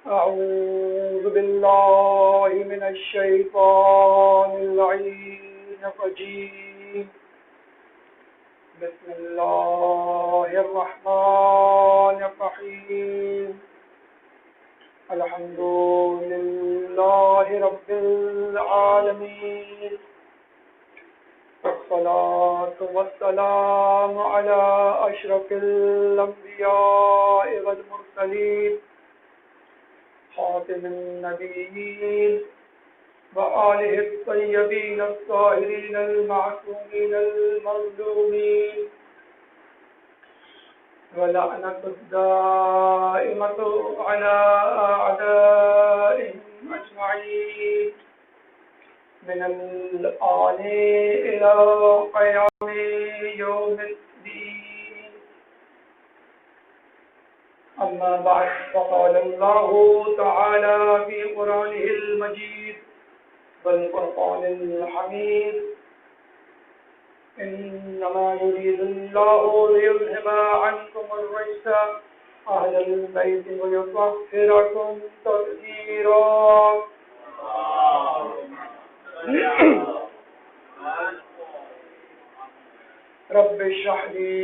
أعوذ بالله من الشيطان اللعين الرجيم بسم الله الرحمن الرحيم الحمد لله رب العالمين والصلاة والسلام على أشرف الأنبياء والمرسلين خاتم النبيين وآله الطيبين الطاهرين المعصومين المظلومين ولعنة الدائمة على أعدائهم أجمعين من الآن إلى قيام يوم الدين. أما بعد فقال الله تعالى في قرآنه المجيد والفرقان الحميد إنما يريد الله ليذهب عنكم الرجس أهل البيت ويطهركم تطهيرا. رب اشرح لي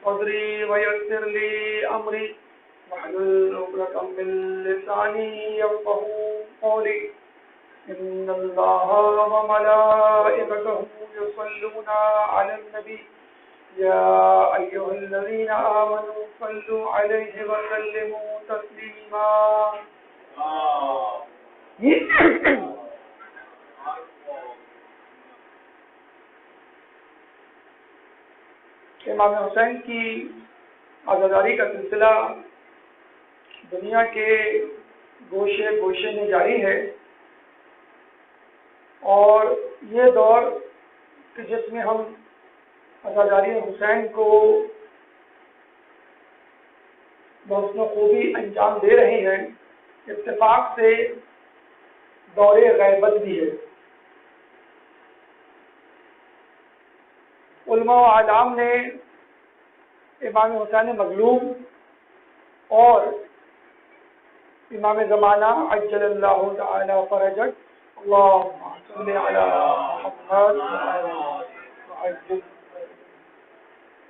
صدري ويسر لي أمري واحلل عقدة من لساني يفقهوا قولي. إن الله وملائكته يصلون على النبي يا أيها الذين آمنوا صلوا عليه وسلموا تسليما. امام حسین کی عزاداری کا سلسلہ دنیا کے گوشے گوشے میں جاری ہے، اور یہ دور کہ جس میں ہم عزاداری حسین کو بحسن و خوبی انجام دے رہے ہیں، اتفاق سے دور غیبت بھی ہے۔ علماء و اعلام نے امام حسین مظلوم اور امام زمانہ عجل اللہ تعالی فرجک اللہم صلی علی محمد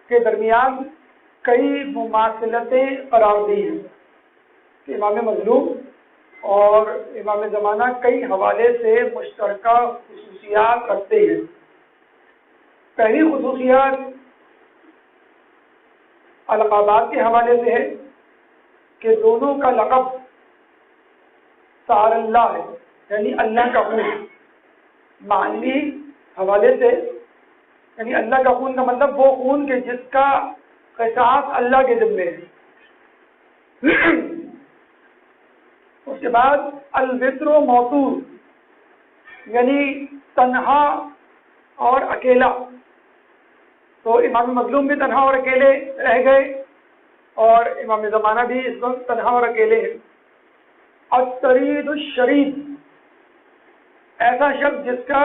کے درمیان کئی مماثلتیں قرار دی ہیں کہ امام مظلوم اور امام زمانہ کئی حوالے سے مشترکہ خصوصیات رکھتے ہیں۔ پہلی خصوصیات القابات کے حوالے سے ہے کہ دونوں کا لقب سار اللہ ہے، یعنی اللہ کا خون۔ معنوی حوالے سے یعنی اللہ کا خون کا مطلب وہ خون کہ جس کا قصاص اللہ کے ذمے ہے۔ اس کے بعد الوتر و موتور، یعنی تنہا اور اکیلا۔ تو امام مظلوم بھی تنہا اور اکیلے رہ گئے، اور امام زمانہ بھی اس وقت تنہا اور اکیلے ہیں۔ الطرید الشرید، ایسا شخص جس کا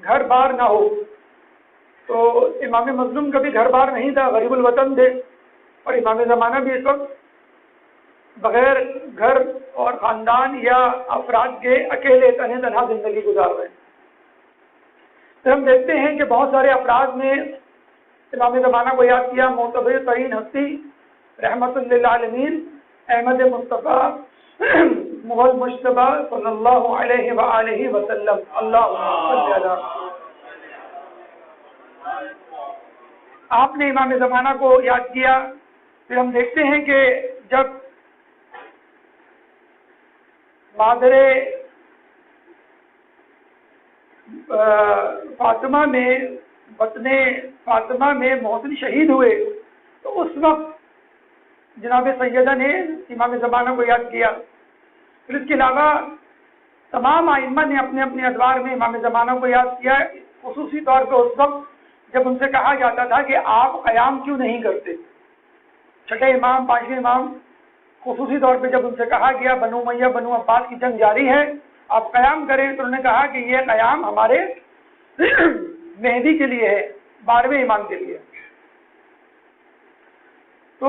گھر بار نہ ہو۔ تو امام مظلوم کا بھی گھر بار نہیں تھا، غریب الوطن تھے، اور امام زمانہ بھی اس وقت بغیر گھر اور خاندان یا افراد کے اکیلے تنہا زندگی گزار رہے ہیں۔ تو ہم دیکھتے ہیں کہ بہت سارے افراد نے امام زمانہ کو یاد کیا۔ معتبر ترین ہستی رحمت للعالمین احمد مصطفیٰ مغل مشتبہ صلی اللہ علیہ وآلہ وسلم، اللہم صلی علی۔ آپ نے امام زمانہ کو یاد کیا۔ پھر ہم دیکھتے ہیں کہ جب مادر فاطمہ میں وطن فاطمہ میں محسن شہید ہوئے، تو اس وقت جناب سیدہ نے امام زمانہ کو یاد کیا۔ پھر اس کے علاوہ تمام ائمہ نے اپنے اپنے ادوار میں امام زمانہ کو یاد کیا، خصوصی طور پہ اس وقت جب ان سے کہا جاتا تھا کہ آپ قیام کیوں نہیں کرتے۔ چھٹے امام، پانچویں امام، خصوصی طور پہ جب ان سے کہا گیا بنو امیہ بنو عباس کی جنگ جاری ہے، آپ قیام کریں، تو انہوں نے کہا کہ یہ قیام ہمارے مہدی کے لیے ہے، 12ویں امام کے لیے۔ تو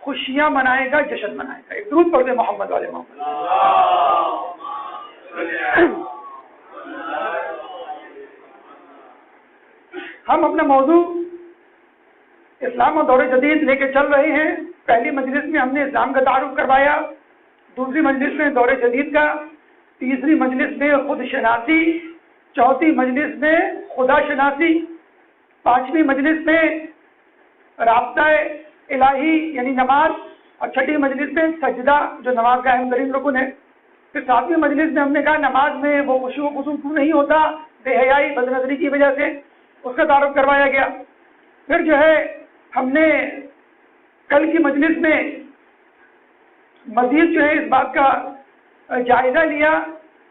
خوشیاں منائے گا، جشن منائے گا. ایک درود پڑھ دیں محمد والے محمد. ہم اپنا موضوع اسلام اور دور جدید لے کے چل رہے ہیں. پہلی مجلس میں ہم نے اسلام کا تعارف کروایا، دوسری مجلس میں دور جدید کا، تیسری مجلس میں خود شناسی، چوتھی مجلس میں خدا شناسی، پانچویں مجلس میں رابطہ الہی یعنی نماز، اور چھٹی مجلس میں سجدہ جو نماز کا اہم ترین رکن ہے. پھر ساتویں مجلس میں ہم نے کہا نماز میں وہ خشوع و خضوع کیوں نہیں ہوتا، بے حیائی بد نظری کی وجہ سے، اس کا تعارف کروایا گیا. پھر جو ہے ہم نے کل کی مجلس میں مزید جو ہے اس بات کا جائزہ لیا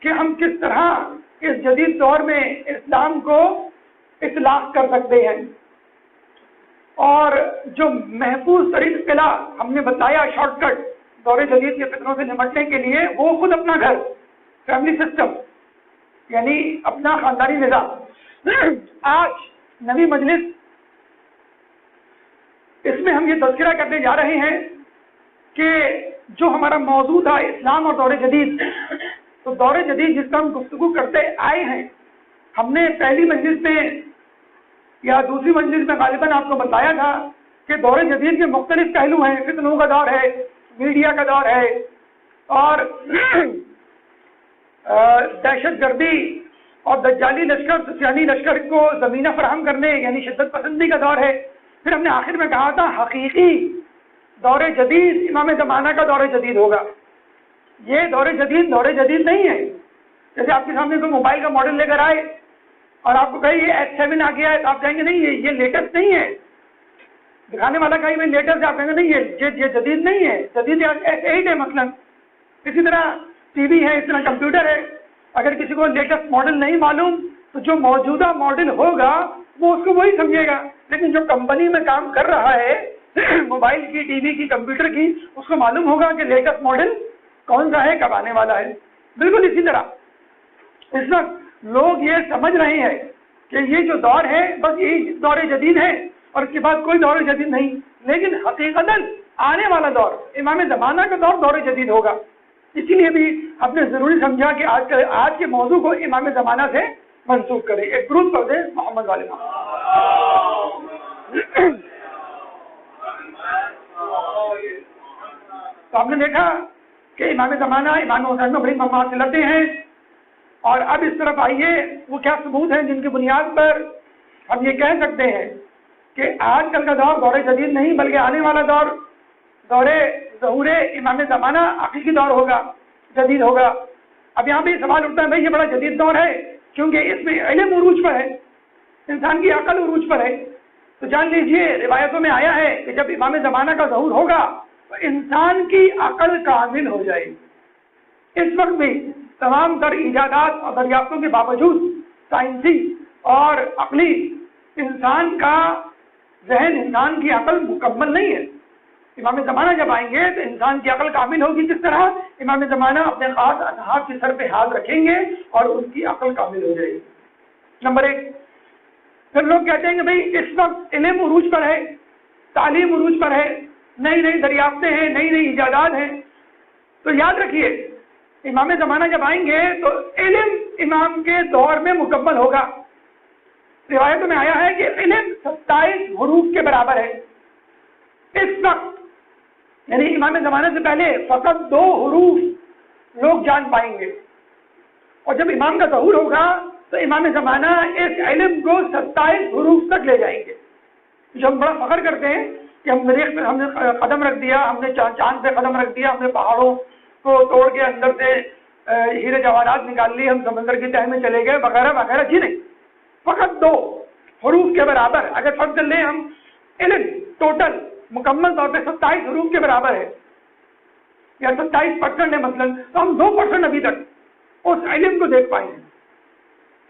کہ ہم کس طرح اس جدید دور میں اسلام کو اصلاح کر سکتے ہیں، اور جو محفوظ ترین قلعہ ہم نے بتایا شارٹ کٹ دور جدید کے فتنوں سے نمٹنے کے لیے، وہ خود اپنا گھر، فیملی سسٹم، یعنی اپنا خاندانی نظام. آج نئی مجلس اس میں ہم یہ تذکرہ کرنے جا رہے ہیں کہ جو ہمارا موضوع تھا اسلام اور دور جدید، تو دور جدید جس کا ہم گفتگو کرتے آئے ہیں، ہم نے پہلی مجلس میں یا دوسری مجلس میں غالباً آپ کو بتایا تھا کہ دور جدید کے مختلف پہلو ہیں. فتنوں کا دور ہے، میڈیا کا دور ہے، اور دہشت گردی اور دجالی لشکر، سفیانی لشکر کو زمینہ فراہم کرنے یعنی شدت پسندی کا دور ہے. پھر ہم نے آخر میں کہا تھا حقیقی دور جدید امام زمانہ کا دور جدید ہوگا. یہ دور جدید نہیں ہے. جیسے آپ کے سامنے کوئی موبائل کا ماڈل لے کر آئے اور آپ کو کہے یہ S7 آ گیا ہے، تو آپ کہیں گے نہیں یہ لیٹسٹ نہیں ہے. دکھانے والا کہیں میں لیٹسٹ ہے، آپ کہیں گے نہیں یہ جدید نہیں ہے، جدید S8 ہے مثلا. اسی طرح ٹی وی ہے، اس طرح کمپیوٹر ہے. اگر کسی کو لیٹسٹ ماڈل نہیں معلوم تو جو موجودہ ماڈل ہوگا وہ اس کو وہی سمجھے گا. لیکن جو کمپنی میں کام کر رہا ہے موبائل کی، ٹی وی کی، کمپیوٹر کی، اس کو معلوم ہوگا کہ لیٹسٹ ماڈل کون سا ہے، کب آنے والا ہے. بالکل اسی طرح اس وقت لوگ یہ سمجھ رہے ہیں کہ یہ جو دور ہے بس یہی دور جدید ہے اور اس کے بعد کوئی دور جدید نہیں. لیکن حقیقتاً آنے والا دور امام زمانہ کا دور جدید ہوگا. اسی لیے بھی ہم نے ضروری سمجھا کہ آج کے موضوع کو امام زمانہ سے منسوخ کریں. ایک درود پڑھ دیں محمد والے محمد. تو ہم نے دیکھا کہ امام زمانہ امام حسین میں بڑی مماثلتیں ہیں، اور اب اس طرف آئیے وہ کیا ثبوت ہیں جن کی بنیاد پر ہم یہ کہہ سکتے ہیں کہ آج کل کا دور جدید نہیں بلکہ آنے والا دور ظہور امام زمانہ حقیقی دور ہوگا، جدید ہوگا. اب یہاں بھی سوال اٹھتا ہے بھائی یہ بڑا جدید دور ہے کیونکہ اس میں علم عروج پر ہے، انسان کی عقل عروج پر ہے. تو جان لیجئے روایتوں میں آیا ہے کہ جب امام زمانہ کا ظہور ہوگا تو انسان کی عقل کامل ہو جائے گی. اس وقت بھی تمام تر ایجادات اور دریافتوں کے باوجود سائنسی اور عقلی انسان کا ذہن، انسان کی عقل مکمل نہیں ہے. امام زمانہ جب آئیں گے تو انسان کی عقل کامل ہوگی. کس طرح؟ امام زمانہ اپنے خاص اصحاب کے سر پہ ہاتھ رکھیں گے اور ان کی عقل کامل ہو جائے گی. نمبر 1. پھر لوگ کہتے ہیں کہ بھئی اس وقت علم عروج پر ہے، تعلیم عروج پر ہے، نئی نئی دریافتیں ہیں، نئی نئی ایجادات ہیں. تو یاد رکھیے امام زمانہ جب آئیں گے تو علم امام کے دور میں مکمل ہوگا. روایتوں میں آیا ہے کہ علم 27 حروف کے برابر ہے. اس وقت یعنی امام زمانہ سے پہلے فقط 2 حروف لوگ جان پائیں گے، اور جب امام کا ظہور ہوگا تو امام زمانہ اس علم کو 27 حروف تک لے جائیں گے. جو ہم بڑا فخر کرتے ہیں کہ ہم مریخ پہ ہم نے قدم رکھ دیا، ہم نے چاند پہ قدم رکھ دیا، ہم نے پہاڑوں کو توڑ کے اندر سے ہیرے جواہرات نکال لیے، ہم سمندر کی تہہ میں چلے گئے وغیرہ وغیرہ. جی نہیں، فقط 2 حروف کے برابر. اگر فرض کر لیں ہم علم ٹوٹل مکمل طور پہ 27 حروف کے برابر ہے یا 27% ہے مثلا، تو ہم 2% ابھی تک اس علم کو دیکھ پائیں گے.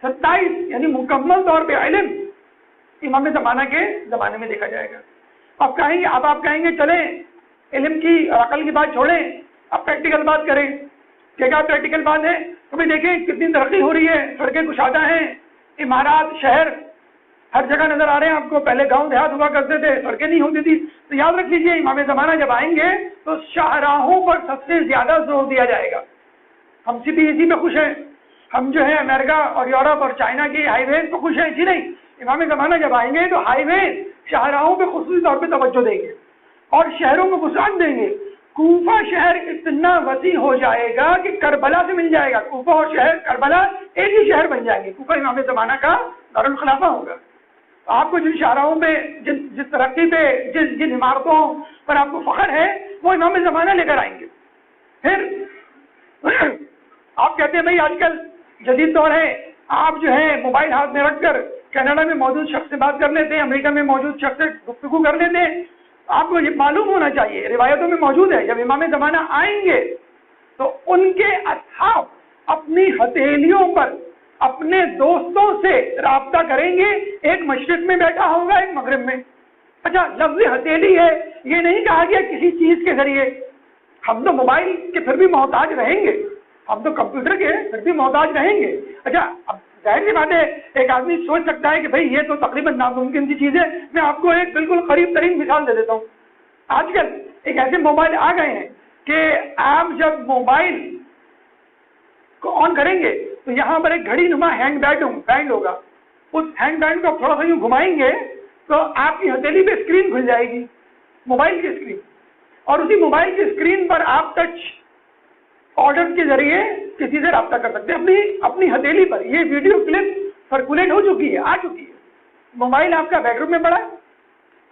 27 یعنی مکمل طور پہ علم امام زمانہ کے زمانے میں دیکھا جائے گا. آپ کہیں گے چلیں علم کی اور عقل کی بات چھوڑیں، اب پریکٹیکل بات کریں. کیا پریکٹیکل بات ہے؟ تو بھائی دیکھیں کتنی ترقی ہو رہی ہے، سڑکیں کشادہ ہیں، عمارات، شہر ہر جگہ نظر آ رہے ہیں آپ کو. پہلے گاؤں دیہات ہوا کرتے تھے, سڑکیں نہیں ہوتی تھی. تو یاد رکھ لیجیے امام زمانہ جب آئیں گے تو شاہراہوں پر سب سے زیادہ زور دیا جائے گا. ہم سی پی اسی پہ خوش ہیں, ہم جو ہے امریکہ اور یورپ اور چائنا کی ہائی ویز پہ خوش ہیں, جی نہیں. امام زمانہ جب آئیں گے تو ہائی ویز شاہراہوں پہ خصوصی طور پہ توجہ دیں گے اور شہروں کو وسعت دیں گے. کوفہ شہر اتنا وسیع ہو جائے گا کہ کربلا سے مل جائے گا. کوفہ اور شہر کربلا ایک ہی شہر بن جائیں گے. کوفہ امام زمانہ کا دارالخلافہ ہوگا. آپ کو جن شاہراہوں پہ, جس ترقی پہ, جن عمارتوں پر آپ کو فخر ہے, وہ امام زمانہ لے کر آئیں گے. پھر آپ کہتے ہیں بھائی آج کل جدید دور ہے, آپ جو ہے موبائل ہاتھ میں رکھ کر کینیڈا میں موجود شخص سے بات کر لیتے ہیں, امریکہ میں موجود شخص سے گفتگو کر لیتے ہیں. آپ کو یہ معلوم ہونا چاہیے, روایتوں میں موجود ہے, جب امام زمانہ آئیں گے تو ان کے اصحاب اپنی ہتھیلیوں پر اپنے دوستوں سے رابطہ کریں گے. ایک مشرق میں بیٹھا ہوگا, ایک مغرب میں. اچھا, لفظ ہتھیلی ہے, یہ نہیں کہا گیا کسی چیز کے ذریعے. ہم تو موبائل کے پھر بھی محتاج رہیں گے, ہم تو کمپیوٹر کے پھر بھی محتاج رہیں گے. اچھا, اب ظاہر سی بات ہے ایک آدمی سوچ سکتا ہے کہ بھائی یہ تو تقریباً ناممکن سی چیز ہے. میں آپ کو ایک بالکل قریب ترین مثال دے دیتا ہوں. آج کل ایک ایسے موبائل آ گئے ہیں کہ آپ جب موبائل کو آن کریں گے تو یہاں پر ایک گھڑی نما ہینڈ بینڈ ہوگا. اس ہینڈ بینڈ کو تھوڑا سا یوں گھمائیں گے تو آپ کی ہتھیلی پہ اسکرین کھل جائے گی, موبائل کی اسکرین, اور اسی موبائل کی اسکرین پر آپ ٹچ آرڈر کے ذریعے کسی سے رابطہ کر سکتے ہیں اپنی ہتھیلی پر. یہ ویڈیو کلپ سرکولیٹ ہو چکی ہے, آ چکی ہے. موبائل آپ کا بیڈ روم میں پڑا,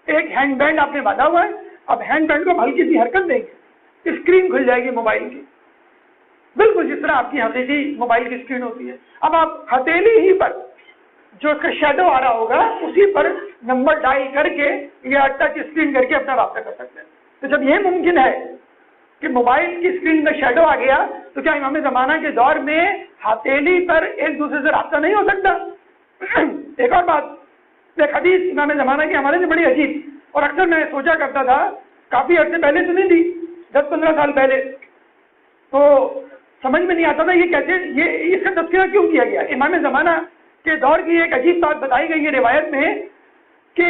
ایک ہینڈ بینڈ آپ نے باندھا ہوا ہے. اب ہینڈ بینڈ کو ہلکی سی حرکت دیں گے, اسکرین کھل جائے گی موبائل کی, بالکل جس طرح آپ کی حقیقی موبائل کی اسکرین ہوتی ہے. اب آپ ہتھیلی ہی پر جو اس کا شیڈو آ رہا ہوگا اسی پر نمبر ڈائل کر کے یا ٹچ اسکرین کر کے اپنا رابطہ کر سکتے ہیں. تو جب یہ ممکن ہے کہ موبائل کی اسکرین کا شیڈو آ گیا تو کیا امام زمانہ کے دور میں ہتھیلی پر ایک دوسرے سے رابطہ نہیں ہو سکتا؟ ایک اور بات, ایک حدیث امام زمانہ کے حوالے سے بڑی عجیب, اور اکثر میں سوچا کرتا تھا, کافی عرصے پہلے سنی تھی, 10-15 سال پہلے, تو سمجھ میں نہیں آتا تھا یہ کیسے, یہ اس کا تذکرہ کیوں کیا گیا. امام زمانہ کے دور کی ایک عجیب بات بتائی گئی ہے روایت میں کہ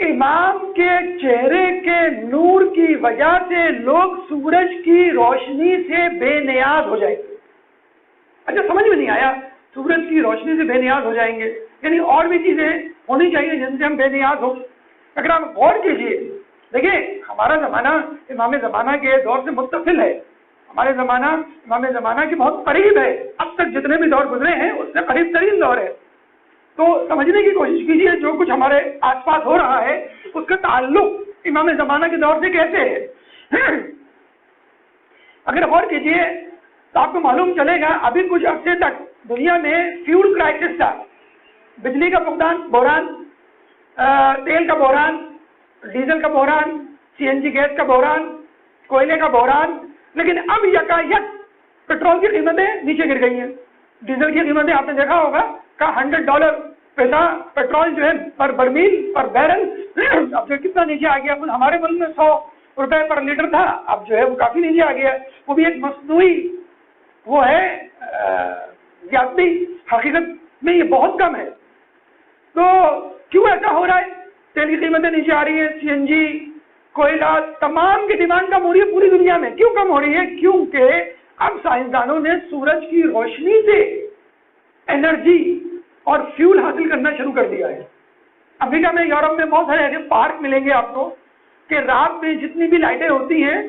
امام کے چہرے کے نور کی وجہ سے لوگ سورج کی روشنی سے بے نیاز ہو جائیں گے. اچھا, سمجھ میں نہیں آیا, سورج کی روشنی سے بے نیاز ہو جائیں گے, یعنی اور بھی چیزیں ہونی چاہیے جن سے ہم بے نیاز ہو. اگر آپ غور کیجیے, دیکھیں ہمارا زمانہ امام زمانہ کے دور سے متصل ہے. ہمارے زمانہ امام زمانہ کے بہت قریب ہے, اب تک جتنے بھی دور گزرے ہیں اس سے قریب ترین دور ہے. تو سمجھنے کی کوشش کیجیے جو کچھ ہمارے آس پاس ہو رہا ہے اس کا تعلق امام زمانہ کے دور سے کیسے ہے. اگر غور کیجیے تو آپ کو معلوم چلے گا ابھی کچھ عرصے تک دنیا میں فیول کرائسس تھا, بجلی کا بحران, تیل کا بحران, ڈیزل کا بحران, CNG گیس کا بحران, کوئلے کا بحران. لیکن اب یکایک پیٹرول کی قیمتیں نیچے گر گئی ہیں. ڈیزل کی قیمتیں آپ نے دیکھا ہوگا کا $100 پیسہ پیٹرول جو ہے پر برمیل پر بیرل, اب جو کتنا نیچے آ گیا. ہمارے ملک میں $100 پر لیٹر تھا, اب جو ہے وہ کافی نیچے آ گیا. وہ بھی ایک مصنوعی وہ ہے زیادتی, حقیقت میں یہ بہت کم ہے. تو کیوں ایسا ہو رہا ہے؟ تیل کی قیمتیں نیچے آ رہی ہیں, CNG, کوئلہ, تمام کی ڈیمانڈ کم ہو رہی ہے پوری دنیا میں. کیوں کم ہو رہی ہے؟ کیونکہ اب سائنسدانوں نے سورج کی روشنی سے انرجی اور فیول حاصل کرنا شروع کر دیا ہے. امریکہ میں, یورپ میں بہت سارے ایسے پارک ملیں گے آپ کو کہ رات میں جتنی بھی لائٹیں ہوتی ہیں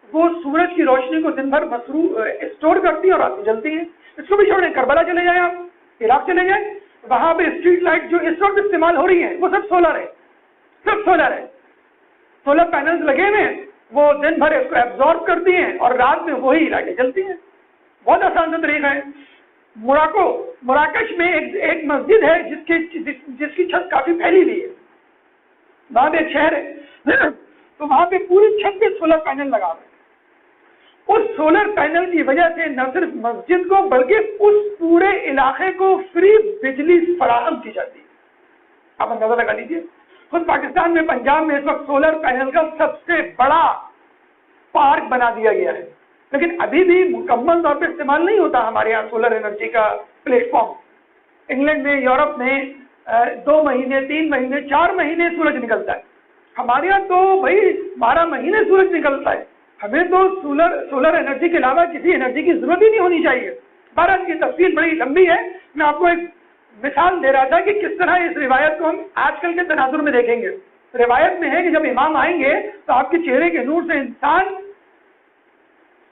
وہ سورج کی روشنی کو دن بھر اسٹور کرتی ہیں اور رات میں جلتی ہیں. اس کو بھی چھوڑیں, کربلا چلے جائیں, آپ عراق چلے جائیں, وہاں پہ اسٹریٹ لائٹ جو اس وقت استعمال ہو رہی ہیں وہ سب سولر ہے, سب سولر ہے. سولر پینلز لگے ہوئے ہیں, وہ دن بھر اس کو ایبزارب کرتی ہیں اور رات میں وہی لائٹیں جلتی ہیں. بہت آسان سا طریقہ ہے. مراکش میں ایک مسجد ہے جس کی چھت کافی پھیلی ہوئی ہے, وہاں پہ ایک شہر ہے, تو وہاں پہ پوری چھت پہ سولر پینل لگا ہوئے. اس سولر پینل کی وجہ سے نہ صرف مسجد کو بلکہ اس پورے علاقے کو فری بجلی فراہم کی جاتی ہے. آپ اندازہ لگا لیجیے, خود پاکستان میں پنجاب میں اس وقت سولر پینل کا سب سے بڑا پارک بنا دیا گیا ہے, لیکن ابھی بھی مکمل طور پہ استعمال نہیں ہوتا ہمارے یہاں سولر انرجی کا پلیٹ فارم. انگلینڈ میں, یورپ میں 2 مہینے 3 مہینے 4 مہینے سورج نکلتا ہے. ہمارے یہاں تو بھائی 12 مہینے سورج نکلتا ہے. ہمیں تو سولر انرجی کے علاوہ کسی انرجی کی ضرورت ہی نہیں ہونی چاہیے. بہرحال کی تفصیل بڑی لمبی ہے. میں آپ کو ایک مثال دے رہا تھا کہ کس طرح اس روایت کو ہم آج کل کے تناظر میں دیکھیں گے. روایت میں ہے کہ جب امام آئیں گے تو آپ کے چہرے کے نور سے انسان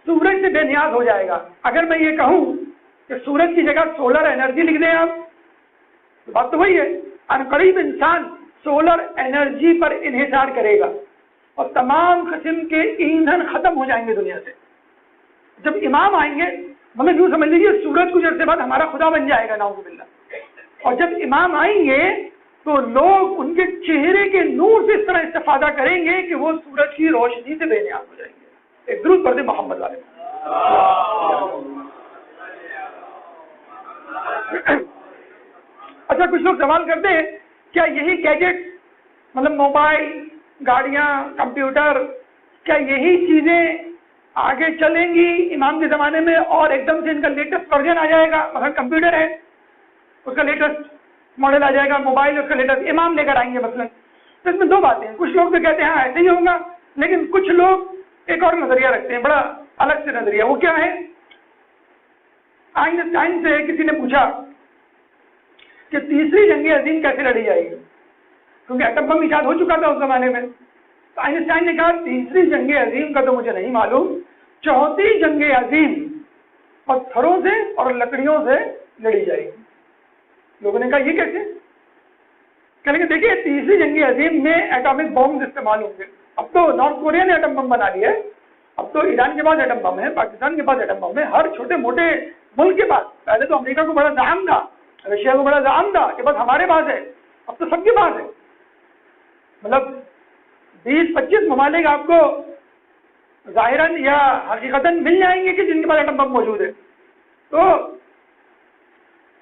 سورج سے بے نیاز ہو جائے گا. اگر میں یہ کہوں کہ سورج کی جگہ سولر انرجی لکھ دیں آپ تو بات تو وہی ہے. عنقریب انسان سولر انرجی پر انحصار کرے گا اور تمام قسم کے ایندھن ختم ہو جائیں گے دنیا سے. جب امام آئیں گے مطلب یوں سمجھ لیجیے سورج کچھ عرصے بعد ہمارا خدا بن جائے گا نعوذ باللہ. اور جب امام آئیں گے تو لوگ ان کے چہرے کے نور سے اس طرح استفادہ کریں گے کہ وہ سورج کی روشنی سے بے نیاز ہو جائیں گے. ایک درود پڑھ دیں محمد والے. اچھا کچھ لوگ سوال کرتے ہیں کیا یہی گیجٹ مطلب موبائل گاڑیاں کمپیوٹر کیا یہی چیزیں آگے چلیں گی امام کے زمانے میں اور ایک دم سے ان کا لیٹسٹ ورژن آ جائے گا. مثلا کمپیوٹر ہے اس کا لیٹسٹ ماڈل آ جائے گا, موبائل اس کا لیٹسٹ امام لے کر آئیں گے مثلا. تو اس میں 2 باتیں ہیں. کچھ لوگ تو کہتے ہیں ہاں ایسے ہی ہوگا, لیکن کچھ لوگ ایک اور نظریہ رکھتے ہیں, بڑا الگ سے نظریہ. وہ کیا ہے؟ آئنسٹائن سے کسی نے پوچھا کہ تیسری جنگ عظیم کیسے لڑی جائے گی, کیونکہ ایٹم بم ایجاد ہو چکا تھا اس زمانے میں. تو آئنسٹائن نے کہا تیسری جنگ عظیم کا تو مجھے نہیں معلوم, چوتھی جنگ عظیم پتھروں سے اور لکڑیوں سے لڑی جائے گی. لوگوں نے کہا یہ کیسے؟ کہنے کہ دیکھیے تیسری جنگ عظیم میں ایٹامک بمز استعمال ہوں گے. اب تو نارتھ کوریا نے ایٹم بم بنا لیا ہے, اب تو ایران کے پاس ایٹم بم ہے, پاکستان کے پاس ایٹم بم ہے, ہر چھوٹے موٹے ملک کے پاس. پہلے تو امریکہ کو بڑا زعم تھا, رشیا کو بڑا زعم تھا کہ بس ہمارے پاس ہے, اب تو سب کے پاس ہے. مطلب 20-25 ممالک آپ کو ظاہراً یا حقیقتاً مل جائیں گے کہ جن کے پاس ایٹم بم موجود ہے. تو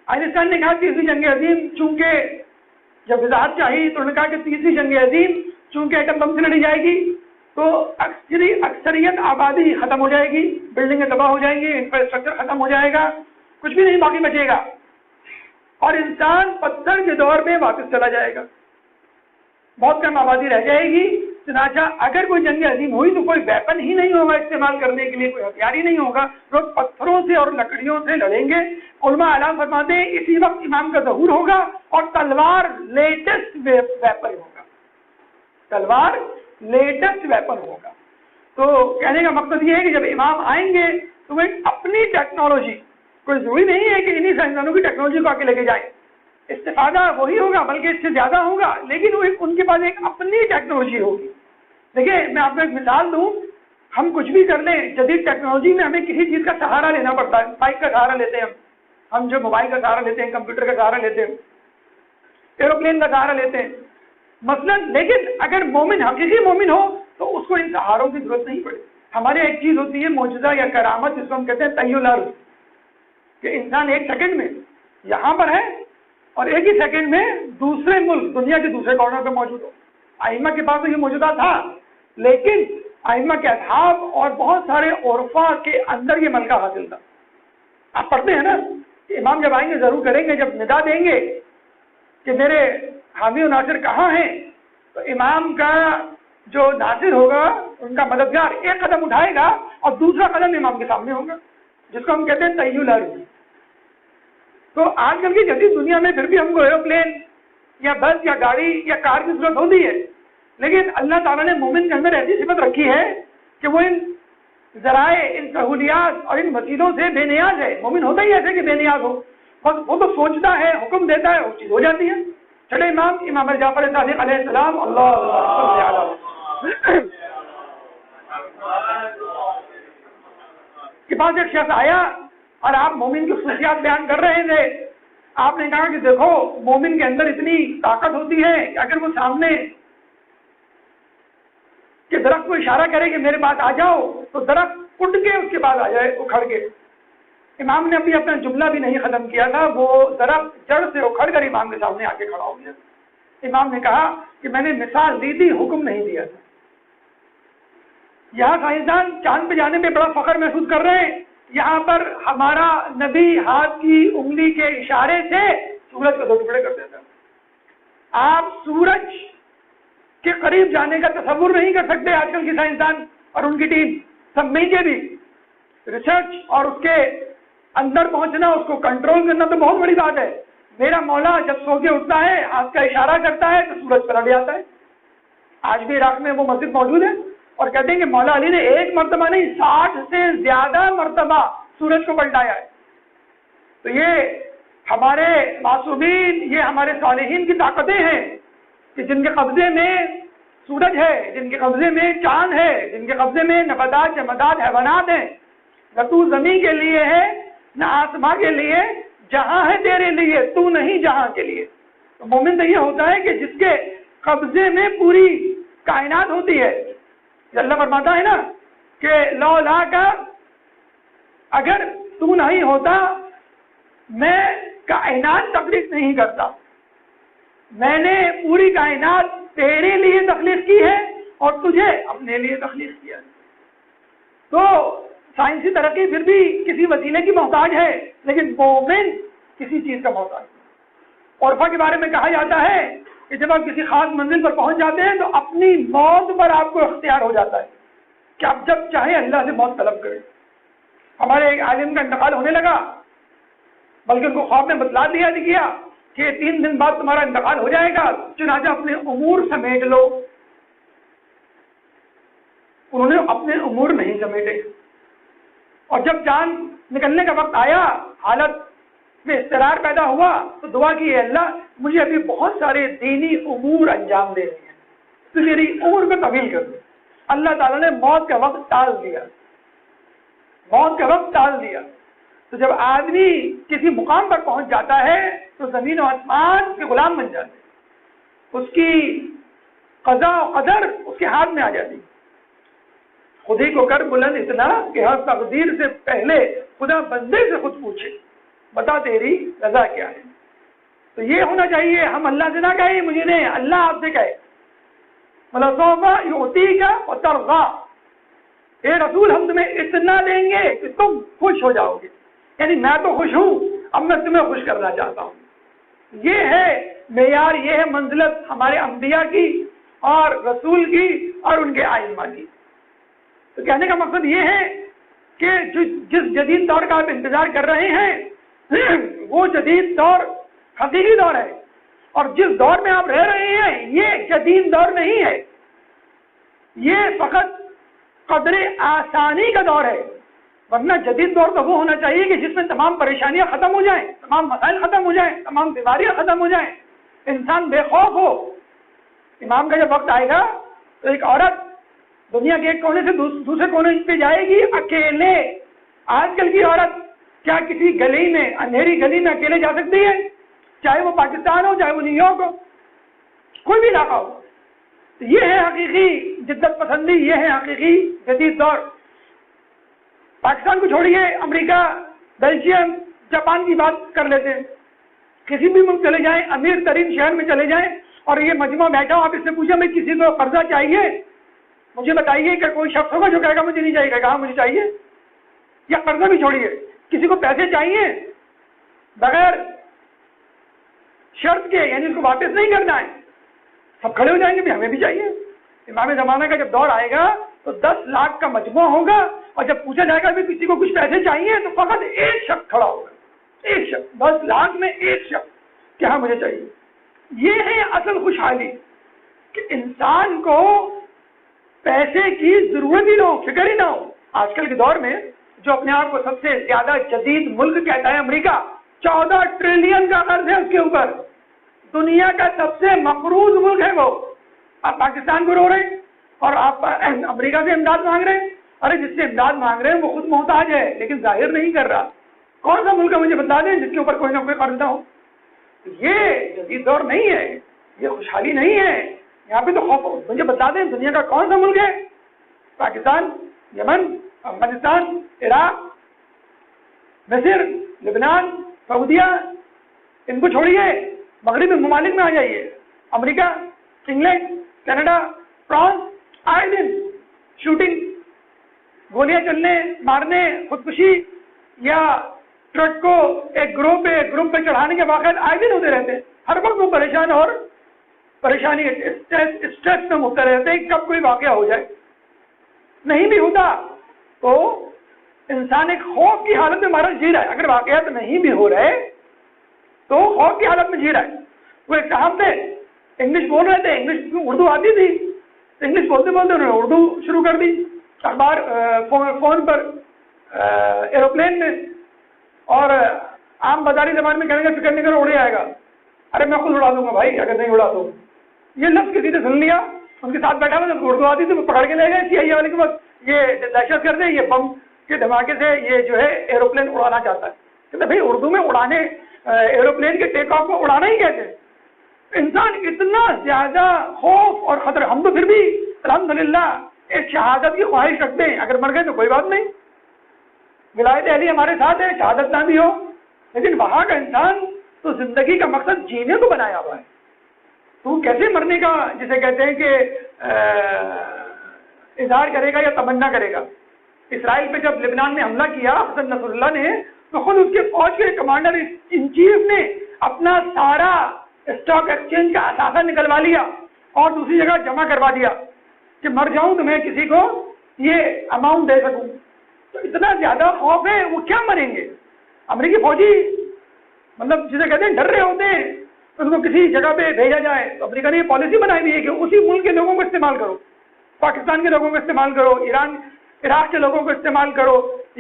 آئنسٹائن نے کہا تیسری جنگ عظیم چونکہ جب وضاحت چاہیے تو انہوں نے کہا کہ تیسری جنگ عظیم چونکہ ایٹم بم سے لڑی جائے گی تو اکثریت آبادی ختم ہو جائے گی, بلڈنگیں تباہ ہو جائیں گی, انفراسٹرکچر ختم ہو جائے گا, کچھ بھی نہیں باقی بچے گا اور انسان پتھر کے دور میں واپس چلا جائے گا. بہت کم آبادی رہ جائے گی. چنانچہ اگر کوئی جنگ عظیم ہوئی تو کوئی ویپن ہی نہیں ہوگا استعمال کرنے کے لیے, کوئی ہتھیار ہی نہیں ہوگا, لوگ پتھروں سے اور لکڑیوں سے لڑیں گے. علماء اعلان فرماتے ہیں اسی وقت امام کا ظہور ہوگا اور تلوار لیٹسٹ ویپن ہوگا, تلوار لیٹسٹ ویپن ہوگا. تو کہنے کا مقصد یہ ہے کہ جب امام آئیں گے تو وہ اپنی ٹیکنالوجی, کوئی ضروری نہیں ہے کہ انہی سائنسدانوں کی ٹیکنالوجی کو آگے لے کے جائیں, استفادہ وہی ہوگا بلکہ اس سے زیادہ ہوگا, لیکن وہ ان کے پاس ایک اپنی ٹیکنالوجی ہوگی. دیکھیں میں آپ کو ایک مثال دوں, ہم کچھ بھی کر لیں جدید ٹیکنالوجی میں ہمیں کسی چیز کا سہارا لینا پڑتا ہے. بائک کا سہارا لیتے ہیں ہم جو موبائل کا سہارا لیتے ہیں, کمپیوٹر کا سہارا لیتے ہیں, ایروپلین کا سہارا لیتے ہیں مثلا. لیکن اگر مومن حقیقی مومن ہو تو اس کو ان سہاروں کی ضرورت نہیں پڑے. ہمارے ایک چیز ہوتی ہے معجزہ یا کرامت, جس کو ہم کہتے ہیں تحی الارض, کہ انسان 1 سیکنڈ میں یہاں پر ہے اور 1 ہی سیکنڈ میں دوسرے ملک دنیا کے دوسرے کارنر پہ موجود ہو. ائمہ کے پاس تو یہ موجودہ تھا, لیکن ائمہ کے اصحاب اور بہت سارے عرفا کے اندر یہ ملکہ حاصل تھا. آپ پڑھتے ہیں نا کہ امام جب آئیں گے ضرور کریں گے, جب ندا دیں گے کہ میرے حامی و ناصر کہاں ہیں, تو امام کا جو ناصر ہوگا ان کا مددگار ایک قدم اٹھائے گا اور دوسرا قدم امام کے سامنے ہوگا, جس کو ہم کہتے ہیں تحی الارض. تو آج کل کی جدید دنیا میں پھر بھی ہم کو ایروپلین یا بس یا گاڑی یا کار کی ضرورت ہوتی ہے, لیکن اللہ تعالیٰ نے مومن کے اندر ایسی صفت رکھی ہے کہ وہ ان ذرائع, ان سہولیات اور ان وسیلوں سے بے نیاز ہے. مومن ہوتا ہی ایسے کہ بے نیاز ہو, بس وہ تو سوچتا ہے, حکم دیتا ہے, وہ چیز ہو جاتی ہے. چلے امام جعفر صادق علیہ السلام اللہ کے پاس ایک شخص آیا اور آپ مومن کی خصوصیات بیان کر رہے تھے. آپ نے کہا کہ دیکھو مومن کے اندر اتنی طاقت ہوتی ہے کہ اگر وہ سامنے کہ درخت کو اشارہ کرے کہ میرے پاس آ جاؤ تو درخت اٹھ کے اس کے بعد آ جائے اکھڑ کے. امام نے ابھی اپنا جملہ بھی نہیں ختم کیا تھا, وہ درخت جڑ سے اکھڑ کر امام کے سامنے آ کے کھڑا ہو گیا. امام نے کہا کہ میں نے مثال دی تھی, حکم نہیں دیا تھا. یہاں سائنسدان چاند پہ جانے پہ بڑا فخر محسوس کر رہے ہیں, یہاں پر ہمارا نبی ہاتھ کی انگلی کے اشارے سے سورج کو 2 ٹکڑے کر دیتا. آپ سورج کے قریب جانے کا تصور نہیں کر سکتے. آج کل کی سائنسدان اور ان کی ٹیم سب مل کے بھی ریسرچ اور اس کے اندر پہنچنا, اس کو کنٹرول کرنا تو بہت بڑی بات ہے. میرا مولا جب سو کے اٹھتا ہے, ہاتھ کا اشارہ کرتا ہے تو سورج پلٹ جاتا ہے. آج بھی عراق میں وہ مسجد موجود ہے اور کہتے ہیں کہ مولا علی نے ایک مرتبہ نہیں 60 سے زیادہ مرتبہ سورج کو پلٹایا ہے. تو یہ ہمارے معصومین, یہ ہمارے صالحین کی طاقتیں ہیں کہ جن کے قبضے میں سورج ہے, جن کے قبضے میں چاند ہے, جن کے قبضے میں نباتات جمادات حیوانات ہیں. نہ تو زمین کے لیے ہے نہ آسماں کے لیے, جہاں ہے تیرے لیے, تو نہیں جہاں کے لیے. تو مومن تو یہ ہوتا ہے کہ جس کے قبضے میں پوری کائنات ہوتی ہے. اللہ فرماتا ہے نا کہ لولا کا, اگر تو نہیں ہوتا میں کائنات تخلیق نہیں کرتا. میں نے پوری کائنات تیرے لیے تخلیق کی ہے اور تجھے اپنے لیے تخلیق کیا ہے. تو سائنسی ترقی پھر بھی کسی وسیلے کی محتاج ہے, لیکن مومن کسی چیز کا محتاج ہے. عرفہ کے بارے میں کہا جاتا ہے کہ جب آپ کسی خاص منزل پر پہنچ جاتے ہیں تو اپنی موت پر آپ کو اختیار ہو جاتا ہے کہ آپ جب چاہیں اللہ سے موت طلب کریں. ہمارے ایک عالم کا انتقال ہونے لگا, بلکہ ان کو خواب میں بتلا دیا گیا کہ 3 دن بعد تمہارا انتقال ہو جائے گا, چنانچہ اپنے امور سمیٹ لو. انہوں نے اپنے امور نہیں سمیٹے, اور جب جان نکلنے کا وقت آیا, حالت میں اضطرار پیدا ہوا, تو دعا کی, اے اللہ مجھے ابھی بہت سارے دینی امور انجام دینے ہیں, تو میری عمر کو طویل کر دو. اللہ تعالیٰ نے موت کا وقت ٹال دیا, موت کا وقت ٹال دیا. تو جب آدمی کسی مقام پر پہنچ جاتا ہے تو زمین و آسمان کے غلام بن جاتے ہیں, اس کی قضا و قدر اس کے ہاتھ میں آ جاتی. خودی کو کر بلند اتنا کہ ہر تقدیر سے پہلے خدا بندے سے خود پوچھے, بتا تیری رضا کیا ہے. تو یہ ہونا چاہیے, ہم اللہ سے نہ کہیں مجھے نہیں, اللہ آپ سے کہے ملصوفہ یعطی کا وترضا, اے رسول ہم تمہیں اتنا دیں گے کہ تم خوش ہو جاؤ گے. یعنی میں تو خوش ہوں, اب میں تمہیں خوش کرنا چاہتا ہوں. یہ ہے معیار, یہ ہے منزلت ہمارے انبیاء کی اور رسول کی اور ان کے ائمہ کی. تو کہنے کا مقصد یہ ہے کہ جس جدید دور کا آپ انتظار کر رہے ہیں وہ جدید دور حقیقی دور ہے, اور جس دور میں آپ رہ رہے ہیں یہ جدید دور نہیں ہے, یہ فقط قدر آسانی کا دور ہے. ورنہ جدید دور تو وہ ہونا چاہیے کہ جس میں تمام پریشانیاں ختم ہو جائیں, تمام مسائل ختم ہو جائیں, تمام بیماریاں ختم ہو جائیں, انسان بے خوف ہو. امام کا جب وقت آئے گا تو ایک عورت دنیا کے ایک کونے سے دوسرے کونے پہ جائے گی اکیلے. آج کل کی عورت کیا کسی گلی میں, اندھیری گلی میں اکیلے جا سکتی ہے؟ چاہے وہ پاکستان ہو, چاہے وہ نیو یارک ہو, کوئی بھی علاقہ ہو. یہ ہے حقیقی جدت پسندی, یہ ہے حقیقی جدید دور. پاکستان کو چھوڑیے, امریکہ, بیلجیم, جاپان کی بات کر لیتے ہیں. کسی بھی ملک چلے جائیں, امیر ترین شہر میں چلے جائیں, اور یہ مجمع بیٹھا ہو, آپ اس سے پوچھیں میں کسی کو قرضہ چاہیے, مجھے بتائیے کہ کوئی شخص ہوگا جو کہے گا مجھے نہیں چاہیے, کہا مجھے چاہیے. یا قرضہ بھی چھوڑیے, کسی کو پیسے چاہیے بغیر شرط کے, یعنی اس کو واپس نہیں کرنا ہے, سب کھڑے ہو جائیں گے بھی ہمیں بھی چاہیے. امام زمانہ کا جب دور آئے گا تو 10 لاکھ کا مجموعہ ہوگا, اور جب پوچھا جائے گا بھی کسی کو کچھ پیسے چاہیے تو فقط ایک شخص کھڑا ہوگا, ایک شخص, 10 لاکھ میں ایک شخص کہ ہاں مجھے چاہیے. یہ ہے اصل خوشحالی کہ انسان کو پیسے کی ضرورت ہی نہ ہو, فکر ہی نہ ہو. آج کل کے دور میں جو اپنے آپ کو سب سے زیادہ جدید ملک کہتا ہے امریکہ, 14 ٹریلین کا قرض ہے اس کے اوپر, دنیا کا سب سے مقروض ملک ہے وہ. آپ پاکستان کو رو رہے ہیں اور آپ امریکہ سے امداد مانگ رہے ہیں. ارے جس سے امداد مانگ رہے ہیں وہ خود محتاج ہے لیکن ظاہر نہیں کر رہا. کون سا ملک ہے مجھے بتا دیں جس کے اوپر کوئی نہ کوئی قرض نہ ہو. یہ جدید دور نہیں ہے, یہ خوشحالی نہیں ہے. یہاں پہ تو خوف. مجھے بتا دیں دنیا کا کون سا ملک ہے, پاکستان, یمن, افغانستان, عراق, مصر, لبنان, سعودیہ, ان کو چھوڑیے, مغربی ممالک میں آ جائیے, امریکہ, انگلینڈ, کینیڈا, فرانس, آئے دن شوٹنگ, گولیاں چلنے, مارنے, خودکشی یا ٹرک کو ایک گروپ پہ چڑھانے کے واقعات آئے دن ہوتے رہتے ہیں. ہر وقت وہ پریشان اور پریشانی اسٹریس میں مبتلا رہتے ہیں کب کوئی واقعہ ہو جائے. نہیں بھی ہوتا تو انسان ایک خوف کی حالت میں مارا جی رہا ہے. اگر واقعات نہیں بھی ہو رہے تو خوف کی حالت میں جی رہا ہے. وہ ایک صاحب تھے انگلش بول رہے تھے, انگلش اردو آتی تھی, انگلش بولتے بولتے انہوں نے اردو شروع کر دی, اخبار فون پر, ایروپلین میں, اور عام بازاری زبان میں کہیں گے فکر نہیں کرو اڑے آئے گا. ارے میں خود اڑا دوں گا بھائی اگر نہیں اڑا تو. یہ لفظ کسی نے سن لیا, ان کے ساتھ بیٹھا ہوا جب اردو آتی تھی وہ پکڑ کے لے گئے CIA والے کے پاس, یہ دہشت گرد ہے, یہ بم کے دھماکے سے یہ جو ہے ایروپلین اڑانا چاہتا ہے. کہتے بھائی اردو میں اڑانے, ایروپلین کے ٹیک آف کو اڑانا ہی کہتے ہیں. انسان اتنا زیادہ خوف اور خطرہ. ہم تو پھر بھی الحمدللہ ایک شہادت کی خواہش رکھتے ہیں, اگر مر گئے تو کوئی بات نہیں, ولایت اہلی ہمارے ساتھ ہے, شہادت نہ بھی ہو. لیکن وہاں کا انسان تو زندگی کا مقصد جینے کو بنایا ہوا ہے. تو کیسے مرنے کا جسے کہتے ہیں کہ اظہار کرے گا یا تمنا کرے گا. اسرائیل پہ جب لبنان میں حملہ کیا حسن نصر اللہ نے, تو خود اس کے فوج کے کمانڈر ان چیف نے اپنا سارا اسٹاک ایکسچینج کا اثاثہ نکلوا لیا اور دوسری جگہ جمع کروا دیا کہ مر جاؤں تو میں کسی کو یہ اماؤنٹ دے سکوں. تو اتنا زیادہ خوف ہے, وہ کیا مریں گے. امریکی فوجی مطلب جسے کہتے ہیں ڈر رہے ہوتے ہیں, ان کو کسی جگہ پہ بھیجا جائے تو امریکہ نے یہ پالیسی بنائی ہوئی ہے کہ اسی ملک کے لوگوں کو استعمال کرو, پاکستان کے لوگوں کو استعمال کرو, ایران عراق کے لوگوں کو استعمال کرو,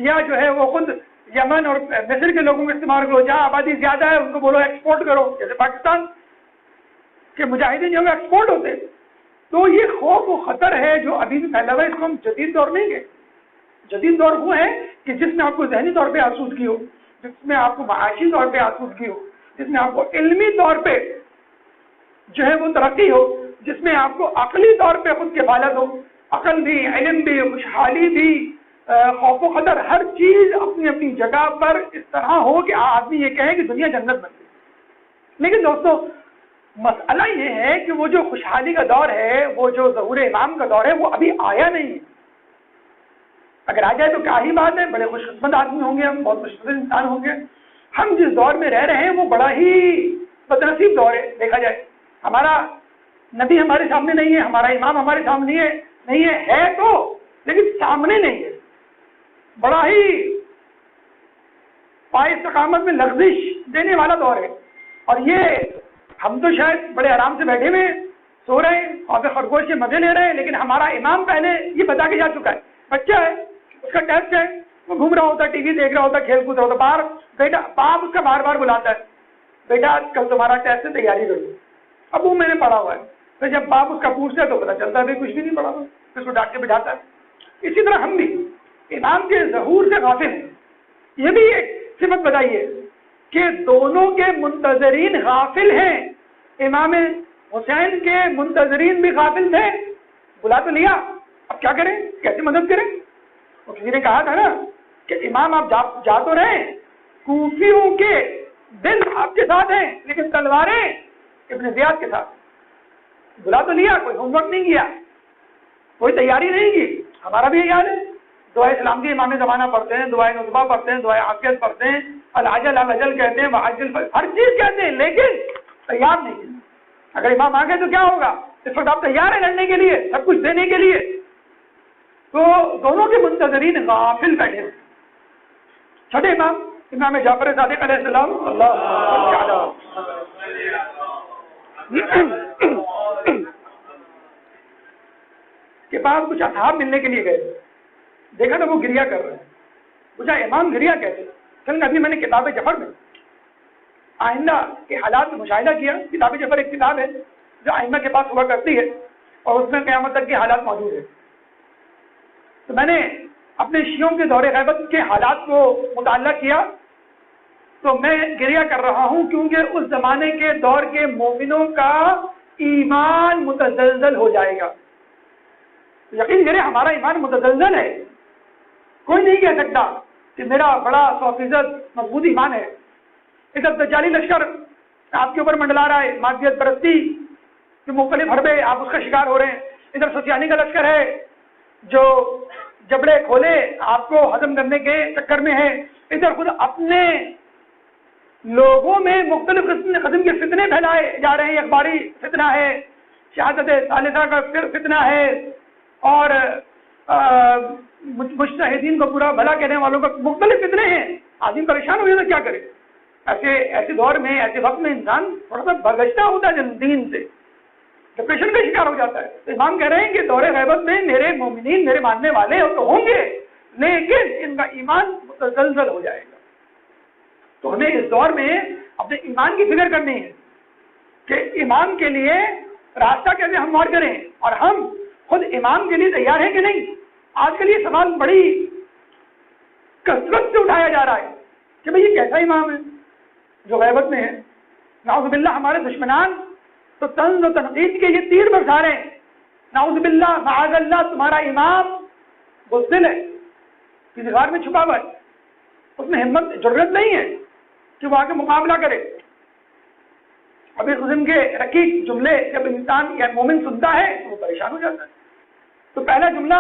یا جو ہے وہ خود یمن اور مصر کے لوگوں کو استعمال کرو. جہاں آبادی زیادہ ہے ان کو بولو ایکسپورٹ کرو, جیسے پاکستان کے مجاہدین جو ایکسپورٹ ہوتے. تو یہ خوف و خطر ہے جو ابھی بھی پھیلا ہوا ہے. اس کو ہم جدید دور نہیں گئے. جدید دور وہ ہے کہ جس میں آپ کو ذہنی طور پہ آسودگی ہو, جس میں آپ کو معاشی طور پہ آسودگی ہو, جس میں آپ کو علمی طور پہ جو ہے وہ ترقی ہو, جس میں آپ کو عقلی طور پہ خود کفالت ہو. عقل بھی, علم بھی, خوشحالی بھی, خوف و خطر, ہر چیز اپنی اپنی جگہ پر اس طرح ہو کہ آدمی یہ کہے کہ دنیا جنت بن گئی. لیکن دوستو مسئلہ یہ ہے کہ وہ جو خوشحالی کا دور ہے, وہ جو ظہور امام کا دور ہے, وہ ابھی آیا نہیں ہے. اگر آ جائے تو کیا ہی بات ہے, بڑے خوش قسمت آدمی ہوں گے ہم, بہت خوش قسمت انسان ہوں گے. ہم جس دور میں رہ رہے ہیں وہ بڑا ہی بدنصیب دور ہے. دیکھا جائے ہمارا نبی ہمارے سامنے نہیں ہے, ہمارا امام ہمارے سامنے نہیں ہے تو, لیکن سامنے نہیں ہے. بڑا ہی پائے استقامت میں لغزش دینے والا دور ہے. اور یہ ہم تو شاید بڑے آرام سے بیٹھے ہوئے سو رہے ہیں اور پھر خرگوش کے مزے لے رہے ہیں, لیکن ہمارا امام پہلے یہ بتا کے جا چکا ہے. بچہ ہے, اس کا ٹیسٹ ہے, وہ گھوم رہا ہوتا ہے, ٹی وی دیکھ رہا ہوتا ہے, کھیل کود رہا ہوتا ہے, باہر بیٹا باپ اس کا بار بار بلاتا ہے, بیٹا کل تمہارا ٹیسٹ ہے تیاری کر لو. اب وہ میں نے پڑھا ہوا ہے. پھر جب باپ اس کا پوچھتا ہے تو پتا چلتا ہے کچھ بھی نہیں پڑھا ہوا, پھر اس کو ڈانٹ کے بٹھاتا ہے. اسی طرح ہم بھی امام کے ظہور سے غافل ہیں. یہ بھی ایک صفت بتائیے کہ دونوں کے منتظرین غافل ہیں. امام حسین کے منتظرین بھی غافل تھے. بلا تو لیا, اب کیا کریں, کیسے مدد کریں. اور کسی نے کہا تھا نا کہ امام آپ جا تو رہے, کوفیوں کے دل آپ کے ساتھ ہیں لیکن تلواریں ابن زیاد کے ساتھ. بلا تو لیا, کوئی ہوم ورک نہیں کیا, کوئی تیاری نہیں کی. ہمارا بھی یاد ہے, دعائے اسلام کی امام زمانہ پڑھتے ہیں, دعائے نصبہ پڑھتے ہیں, دعائے عافیت پڑھتے ہیں, العجل العجل کہتے ہیں, وعجل ہر چیز کہتے ہیں, لیکن تیار نہیں ہے. اگر امام آ گئے تو کیا ہوگا, اس وقت آپ تیار ہیں لڑنے کے لیے, سب کچھ دینے کے لیے. تو دونوں کے منتظرین غافل بیٹھے ہیں. چھٹے امام امام جعفر صادق علیہ السلام اللہ کے پاس کچھ اصحاب ملنے کے لیے گئے. دیکھا تو وہ گریا کر رہے ہیں. پوچھا امام گریا کیسے؟ چل ابھی میں نے کتاب جعفر میں آئندہ کے حالات میں مشاہدہ کیا. کتاب جعفر ایک کتاب ہے جو آئندہ کے پاس ہوا کرتی ہے اور اس میں قیامت تک کے حالات موجود ہیں. تو میں نے اپنے شیعوں کے دور غیبت کے حالات کو مطالعہ کیا تو میں گریا کر رہا ہوں, کیونکہ اس زمانے کے دور کے مومنوں کا ایمان متزلزل ہو جائے گا. یقین کریں ہمارا ایمان متزلزل ہے. کوئی نہیں کہہ سکتا کہ میرا بڑا 100% مضبوط ایمان ہے. ادھر دجالی لشکر آپ کے اوپر منڈلا رہا ہے, مادیت پرستی کے مختلف حربے آپ اس کا شکار ہو رہے ہیں. ادھر سفیانی کا لشکر ہے جو جبڑے کھولے آپ کو ہضم کرنے کے چکر میں ہے. ادھر خود اپنے لوگوں میں مختلف قسم کے فتنے پھیلائے جا رہے ہیں. اخباری فتنہ ہے, شہادت ثالثہ کا فتنہ ہے، اور مجتہدین کو برا بھلا کہنے والوں کا مختلف فتنے ہیں. آدمی پریشان ہو جاتا کیا کرے. ایسے دور میں، ایسے وقت میں انسان تھوڑا سا برگشتہ ہوتا ہے دین سے، ڈپریشن کا شکار ہو جاتا ہے. تو امام کہہ رہے ہیں کہ دور غیبت میں میرے مومنین، میرے ماننے والے تو ہوں گے، لیکن ان کا ایمان متزلزل ہو جائے گا. تو ہمیں اس دور میں اپنے ایمان کی فکر کرنی ہے کہ ایمان کے لیے راستہ کیسے ہم موڑ کریں، اور ہم خود ایمان کے لیے تیار ہیں کہ نہیں. آج کل یہ سوال بڑی کثرت سے اٹھایا جا رہا ہے کہ بھئی یہ کیسا امام ہے جو غیبت میں ہے. نعوذ باللہ ہمارے دشمنان تو طنز و تنقید کے یہ تیر برسا رہے ہیں. نعوذ باللہ، معاذ اللہ، تمہارا امام بزدل ہے، کسی غار میں چھپا ہوا ہے، اس میں ہمت ضرورت نہیں ہے کہ وہ آگے مقابلہ کرے. اب اس قسم کے رقیق جملے جب انسان یا مومن سنتا ہے تو وہ پریشان ہو جاتا ہے. تو پہلا جملہ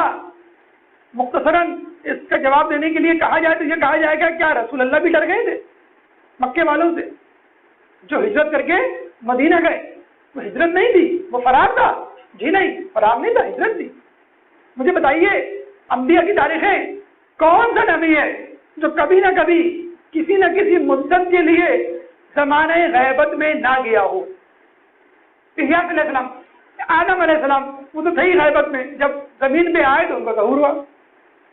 مختصراً اس کا جواب دینے کے لیے کہا جائے تو یہ کہا جائے گا کیا رسول اللہ بھی ڈر گئے تھے مکے والوں سے جو ہجرت کر کے مدینہ گئے؟ وہ ہجرت نہیں تھی، وہ فرار تھا. جی نہیں، فرار نہیں تھا، ہجرت تھی. مجھے بتائیے انبیاء کی تاریخیں کون سا نبی ہے جو کبھی نہ کبھی کسی نہ کسی مدت کے لیے زمانہ غیبت میں نہ گیا ہو؟ احیاء علیہ السلام، آدم علیہ السلام، وہ تو صحیح غیبت میں، جب زمین پہ آئے تو ان کا ظہور ہوا.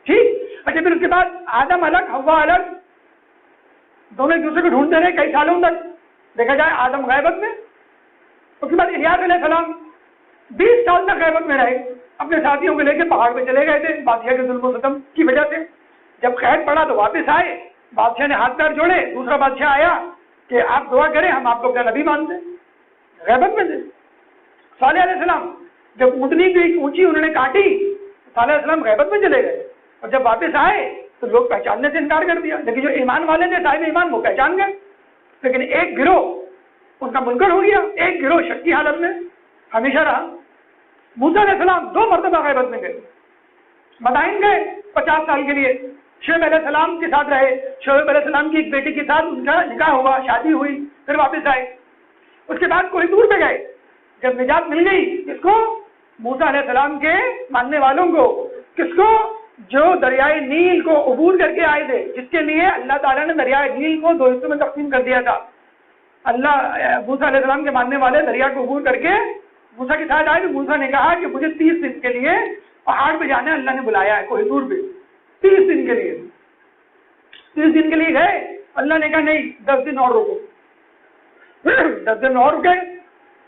ٹھیک. اچھا، پھر اس کے بعد آدم الگ، حوا الگ، دونوں ایک دوسرے کو ڈھونڈتے رہے کئی سالوں تک. دیکھا جائے آدم غیبت میں. اس کے بعد احیاء علیہ السلام 20 سال تک غیبت میں رہے، اپنے ساتھیوں کو لے کے پہاڑ پہ چلے گئے تھے بادشاہ کے ظلم و ستم کی وجہ سے. جب خیر پڑا تو واپس آئے، بادشاہ نے ہاتھ پیر جوڑے، دوسرا بادشاہ آیا کہ آپ دعا کریں، ہم آپ کو اپنا نبی مانتے ہیں. غیبت میں تھے. صالح علیہ السلام جب اونٹنی کی اونچی انہوں نے کاٹی، صالح علیہ السلام غیبت میں چلے گئے، اور جب واپس آئے تو لوگ پہچاننے سے انکار کر دیا. لیکن جو ایمان والے تھے، صاحب ایمان، وہ پہچان گئے. لیکن ایک گروہ ان کا منکر ہو گیا، ایک گروہ شک کی حالت میں ہمیشہ رہا. موسیٰ علیہ السلام 2 مرتبہ غیبت میں گئے. مدائن گئے 50 سال کے لیے، شعیب علیہ السلام کے ساتھ رہے، شعیب علیہ السلام کی ایک بیٹی کے ساتھ ان کا نکاح ہوا، شادی ہوئی، پھر واپس آئے. اس کے بعد کوئی دور پہ گئے. جب نجات مل گئی کس کو؟ موسیٰ علیہ السلام کے ماننے والوں کو. کس کو؟ جو دریائے نیل کو عبور کر کے آئے تھے، جس کے لیے اللہ تعالیٰ نے دریائے نیل کو 2 حصوں میں تقسیم کر دیا تھا. موسیٰ علیہ السلام کے ماننے والے دریا کو عبور کر کے موسیٰ کے ساتھ آئے تو موسیٰ نے کہا کہ مجھے 30 دن کے لیے پہاڑ پہ جانا ہے، اللہ نے بلایا ہے کوئی دور پہ. 30 دن کے لیے 30 دن کے لیے گئے. اللہ نے کہا نہیں، 10 دن اور رکو. 10 دن اور رکے.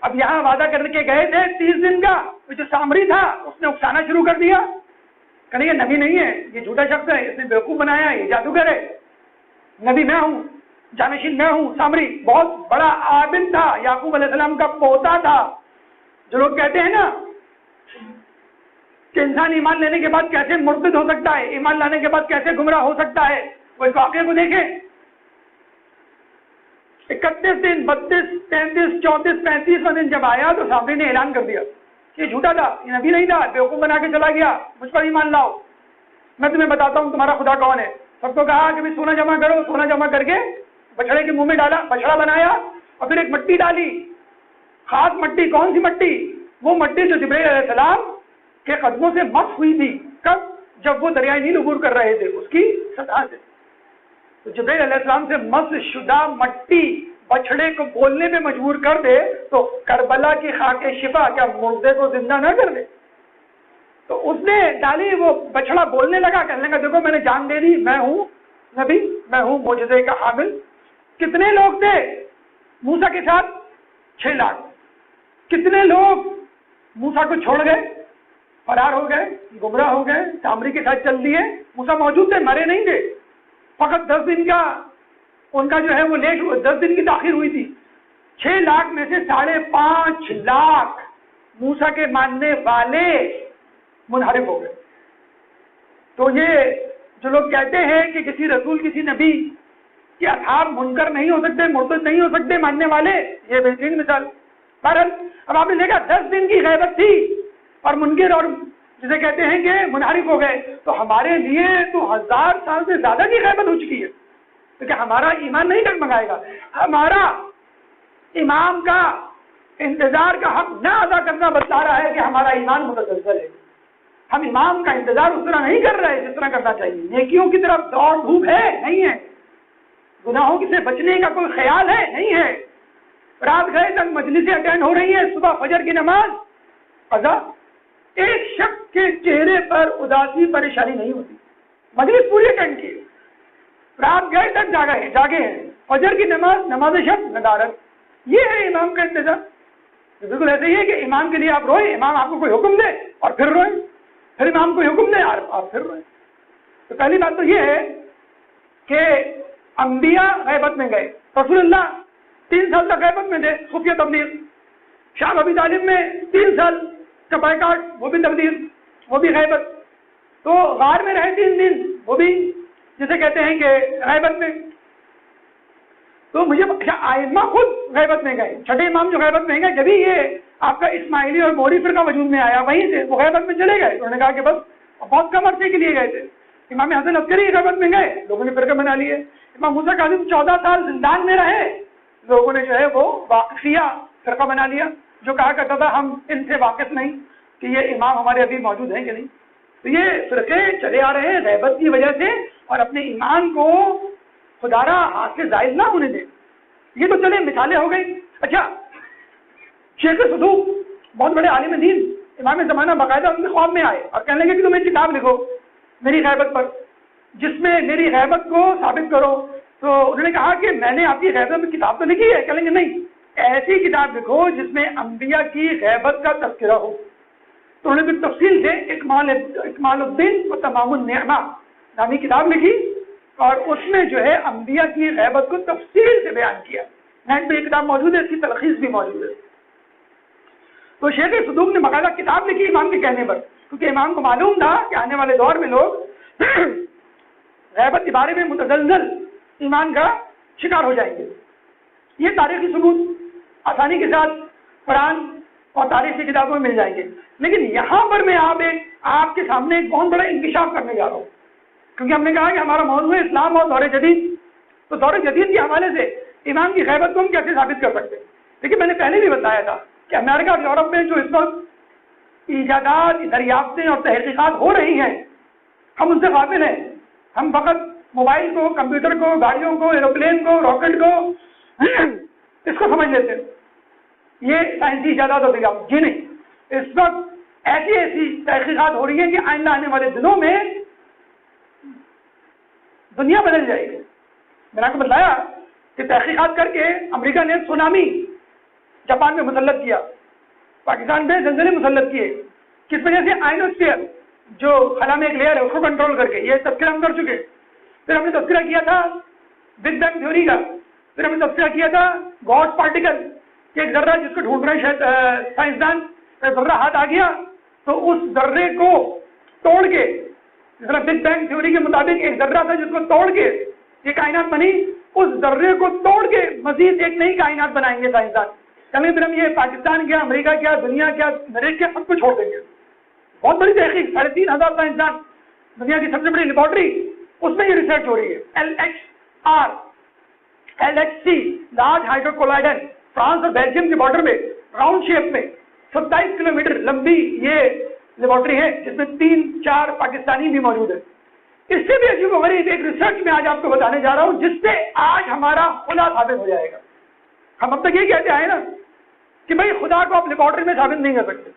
اب یہاں وعدہ کر کے گئے تھے 30 دن کا. جو سامری تھا اس نے اکسانا شروع کر دیا، کہ یہ نبی نہیں ہے، یہ جھوٹا شخص ہے، اس نے بیوقوف بنایا، یہ جادوگر ہے. نبی میں ہوں، جانشین میں ہوں. سامری بہت بڑا عابد تھا، یعقوب علیہ السلام کا پوتا تھا. جو لوگ کہتے ہیں نا کہ انسان ایمان لینے کے بعد کیسے مرتد ہو سکتا ہے، ایمان لانے کے بعد کیسے گمراہ ہو سکتا ہے، وہ اس واقعے کو دیکھیں. 31 دن، 32، 33، 34، 35واں دن جب آیا تو سامری نے اعلان کر دیا کہ یہ جھوٹا تھا، یہ نبی نہیں تھا، بیوقوف بنا کے چلا گیا، مجھ پر ایمان لاؤ، میں تمہیں بتاتا ہوں تمہارا خدا کون ہے. سب کو کہا کہ سونا جمع کرو. سونا جمع کر کے بچڑے کے منہ میں ڈالا، بچڑا بنایا، اور پھر ایک مٹی ڈالی، خاص مٹی. کون سی مٹی؟ وہ مٹی جو جبرائیل علیہ السلام کے قدموں سے مس ہوئی تھی. کب؟ جب وہ دریائے نیل عبور کر رہے تھے، اس کی سطح سے. تو جبرائیل علیہ السلام سے مس شدہ مٹی بچڑے کو بولنے پہ مجبور کر دے تو کربلا کی خاک شفا کیا مردے کو زندہ نہ کر دے؟ تو اس نے ڈالی، وہ بچڑا بولنے لگا، کہنے لگا دیکھو میں نے جان دے دی، میں ہوں نبی، میں ہوں معجزے کا حامل. کتنے لوگ تھے موسیٰ کے ساتھ؟ 6 لاکھ. کتنے لوگ موسیٰ کو چھوڑ گئے، فرار ہو گئے، گمراہ ہو گئے، سامری کے ساتھ چل دیے؟ موسیٰ موجود تھے، مرے نہیں تھے. فقط 10 دن کا ان کا جو ہے وہ لیٹ ہوا، 10 دن کی تاخیر ہوئی تھی. 6 لاکھ میں سے 5.5 لاکھ موسیٰ کے ماننے والے منحرف ہو گئے. تو یہ جو لوگ کہتے ہیں کہ کسی رسول، کسی نبی کے اصحاب منکر نہیں ہو سکتے، مرتد نہیں ہو سکتے ماننے والے، یہ بہترین مثال. بہرحال اب آپ نے دیکھا 10 دن کی غیبت تھی اور منکر اور جسے کہتے ہیں کہ منحرف ہو گئے. تو ہمارے لیے تو 1000 سال سے زیادہ کی غیبت ہو چکی ہے، کیونکہ ہمارا ایمان نہیں ڈگمگائے گا. ہمارا امام کا انتظار کا حق نہ ادا کرنا بتا رہا ہے کہ ہمارا ایمان متزلزل ہے. ہم امام کا انتظار اس طرح نہیں کر رہے جس طرح کرنا چاہیے. نیکیوں کی طرف دوڑ دھوپ ہے نہیں ہے, گناہوں سے بچنے کا کوئی خیال ہے نہیں ہے. رات گئے تک مجلسیں اٹینڈ ہو رہی ہیں, صبح فجر کی نماز قضا. ایک شخص کے چہرے پر اداسی پریشانی نہیں ہوتی, مجلس پوری اٹینڈ کی, رات گئے تک جاگے ہیں, فجر کی نماز نماز شب ندارت. یہ ہے امام کا انتظار. بالکل ایسے ہی ہے کہ امام کے لیے آپ روئیں, امام آپ کو کوئی حکم دے اور پھر روئیں, پھر امام کوئی حکم دے اور آپ پھر روئیں. تو پہلی بات تو یہ ہے کہ انبیاء غیبت میں گئے. رسول اللہ 3 سال تک غیبت میں تھے, خفیہ تبلیغ. شاہ ابی طالب میں 3 سال کا بائیکاٹ, وہ بھی تبلیغ, وہ بھی غیبت. تو غار میں رہے 3 دن, وہ بھی جسے کہتے ہیں کہ غیبت میں. تو مجھے ائمہ خود غیبت میں گئے, چھٹے امام جو غیبت میں گئے, جبھی یہ آپ کا اسماعیلی اور موری فرقہ وجود میں آیا, وہیں سے وہ غیبت میں چلے گئے. انہوں نے کہا کہ بس بہت کم عرصے کے لیے گئے تھے. امام حسن عسکری غیبت میں گئے, لوگوں نے فرقہ بنا لیے. امام موسیٰ کاظم 14 سال زندان میں رہے, لوگوں نے جو ہے وہ واقفیہ فرقہ بنا لیا, جو کہا کرتا تھا ہم ان سے واقف نہیں کہ یہ امام ہمارے ابھی موجود ہیں کہ نہیں. تو یہ فرقے چلے آ رہے ہیں غیبت کی وجہ سے, اور اپنے ایمان کو خدارہ ہاتھ سے زائد نہ ہونے دیں. یہ تو چلے مثالیں ہو گئی. اچھا, شیخ صدوق بہت بڑے عالم دین, امام زمانہ باقاعدہ ان کے خواب میں آئے اور کہنے لگے کہ تم ایک کتاب لکھو میری غیبت پر, جس میں میری غیبت کو ثابت کرو. تو انہوں نے کہا کہ میں نے آپ کی غیبت میں کتاب تو لکھی ہے. کہیں گے نہیں, ایسی کتاب لکھو جس میں انبیاء کی غیبت کا تذکرہ ہو. تو انہوں نے پھر تفصیل سے اکمال الدین و تمام النعمہ نامی کتاب لکھی, اور اس میں جو ہے انبیاء کی غیبت کو تفصیل سے بیان کیا. نیٹ پہ یہ کتاب موجود ہے, اس کی تلخیص بھی موجود ہے. تو شیخ صدوق نے باقاعدہ کتاب لکھی امام کے کہنے پر, کیونکہ امام کو معلوم تھا کہ آنے والے دور میں لوگ غیبت کے بارے میں متزلزل ایمان کا شکار ہو جائیں گے. یہ تاریخی ثبوت آسانی کے ساتھ قرآن اور تاریخ کی کتابوں میں مل جائیں گے. لیکن یہاں پر میں آپ کے سامنے ایک بہت بڑا انکشاف کرنے جا رہا ہوں, کیونکہ ہم نے کہا کہ ہمارا موضوع ہے اسلام اور دور جدید. تو دور جدید کے حوالے سے امام کی غیبت کو ہم کیسے ثابت کر سکتے ہیں؟ دیکھیے, میں نے پہلے بھی بتایا تھا کہ امریکہ اور یورپ میں جو اس وقت ایجادات, دریافتیں اور تحقیقات ہو رہی ہیں, ہم ان سے غافل ہیں. ہم فقط موبائل کو, کمپیوٹر کو, گاڑیوں کو, ایروپلین کو, راکٹ کو, اس کو سمجھ لیتے ہیں یہ سائنسی ایجادات اور دریافت. جی نہیں, اس وقت ایسی تحقیقات ہو رہی ہیں کہ آئندہ آنے والے دنوں میں دنیا بدل جائے گی. میں نے آپ کو بتایا کہ تحقیقات کر کے امریکہ نے سونامی جاپان میں مسلط کیا, پاکستان میں زلزلے مسلط کیے. کس وجہ سے؟ آئنوسفیئر جو خلا میں ایک لیئر ہے اس کو کنٹرول کر کے. یہ تذکرہ ہم کر چکے. پھر ہم نے تذکرہ کیا تھا بگ بینگ تھیوری کا. پھر ہم نے تذکرہ کیا تھا گاڈ پارٹیکل کہ ایک ذرہ جس کو ڈھونڈ رہے ہیں سائنسدان, ذرہ ہاتھ آ گیا تو اس ذرے کو توڑ کے, جس طرح بگ بینگ تھیوری کے مطابق ایک ذرہ تھا جس کو توڑ کے یہ کائنات بنی, اس ذرے کو توڑ کے مزید ایک نئی کائنات بنائیں گے سائنسدان. چلیں پھر ہم یہ پاکستان کیا, امریکہ کیا, دنیا کیا, مریخ کیا, سب کو چھوڑ دیں گے. بہت بڑی تحقیق, 3,500 سائنسدان, دنیا کی سب سے بڑی لیبارٹری, اس میں یہ ریسرچ ہو رہی ہے. LHR LHC large hydro collider, France اور بیلجیم کے بارڈر میں راؤنڈ شیپ میں 27 کلومیٹر لمبی یہ لیبارٹری ہے, جس میں 3-4 پاکستانی بھی موجود ہیں. اس سے بھی عجیب و غریب ایک ریسرچ میں آج آپ کو بتانے جا رہا ہوں, جس سے آج ہمارا خدا ثابت ہو جائے گا. ہم اب تک یہ کہتے آئے نا کہ بھائی خدا کو آپ لیبارٹری میں ثابت نہیں کر سکتے,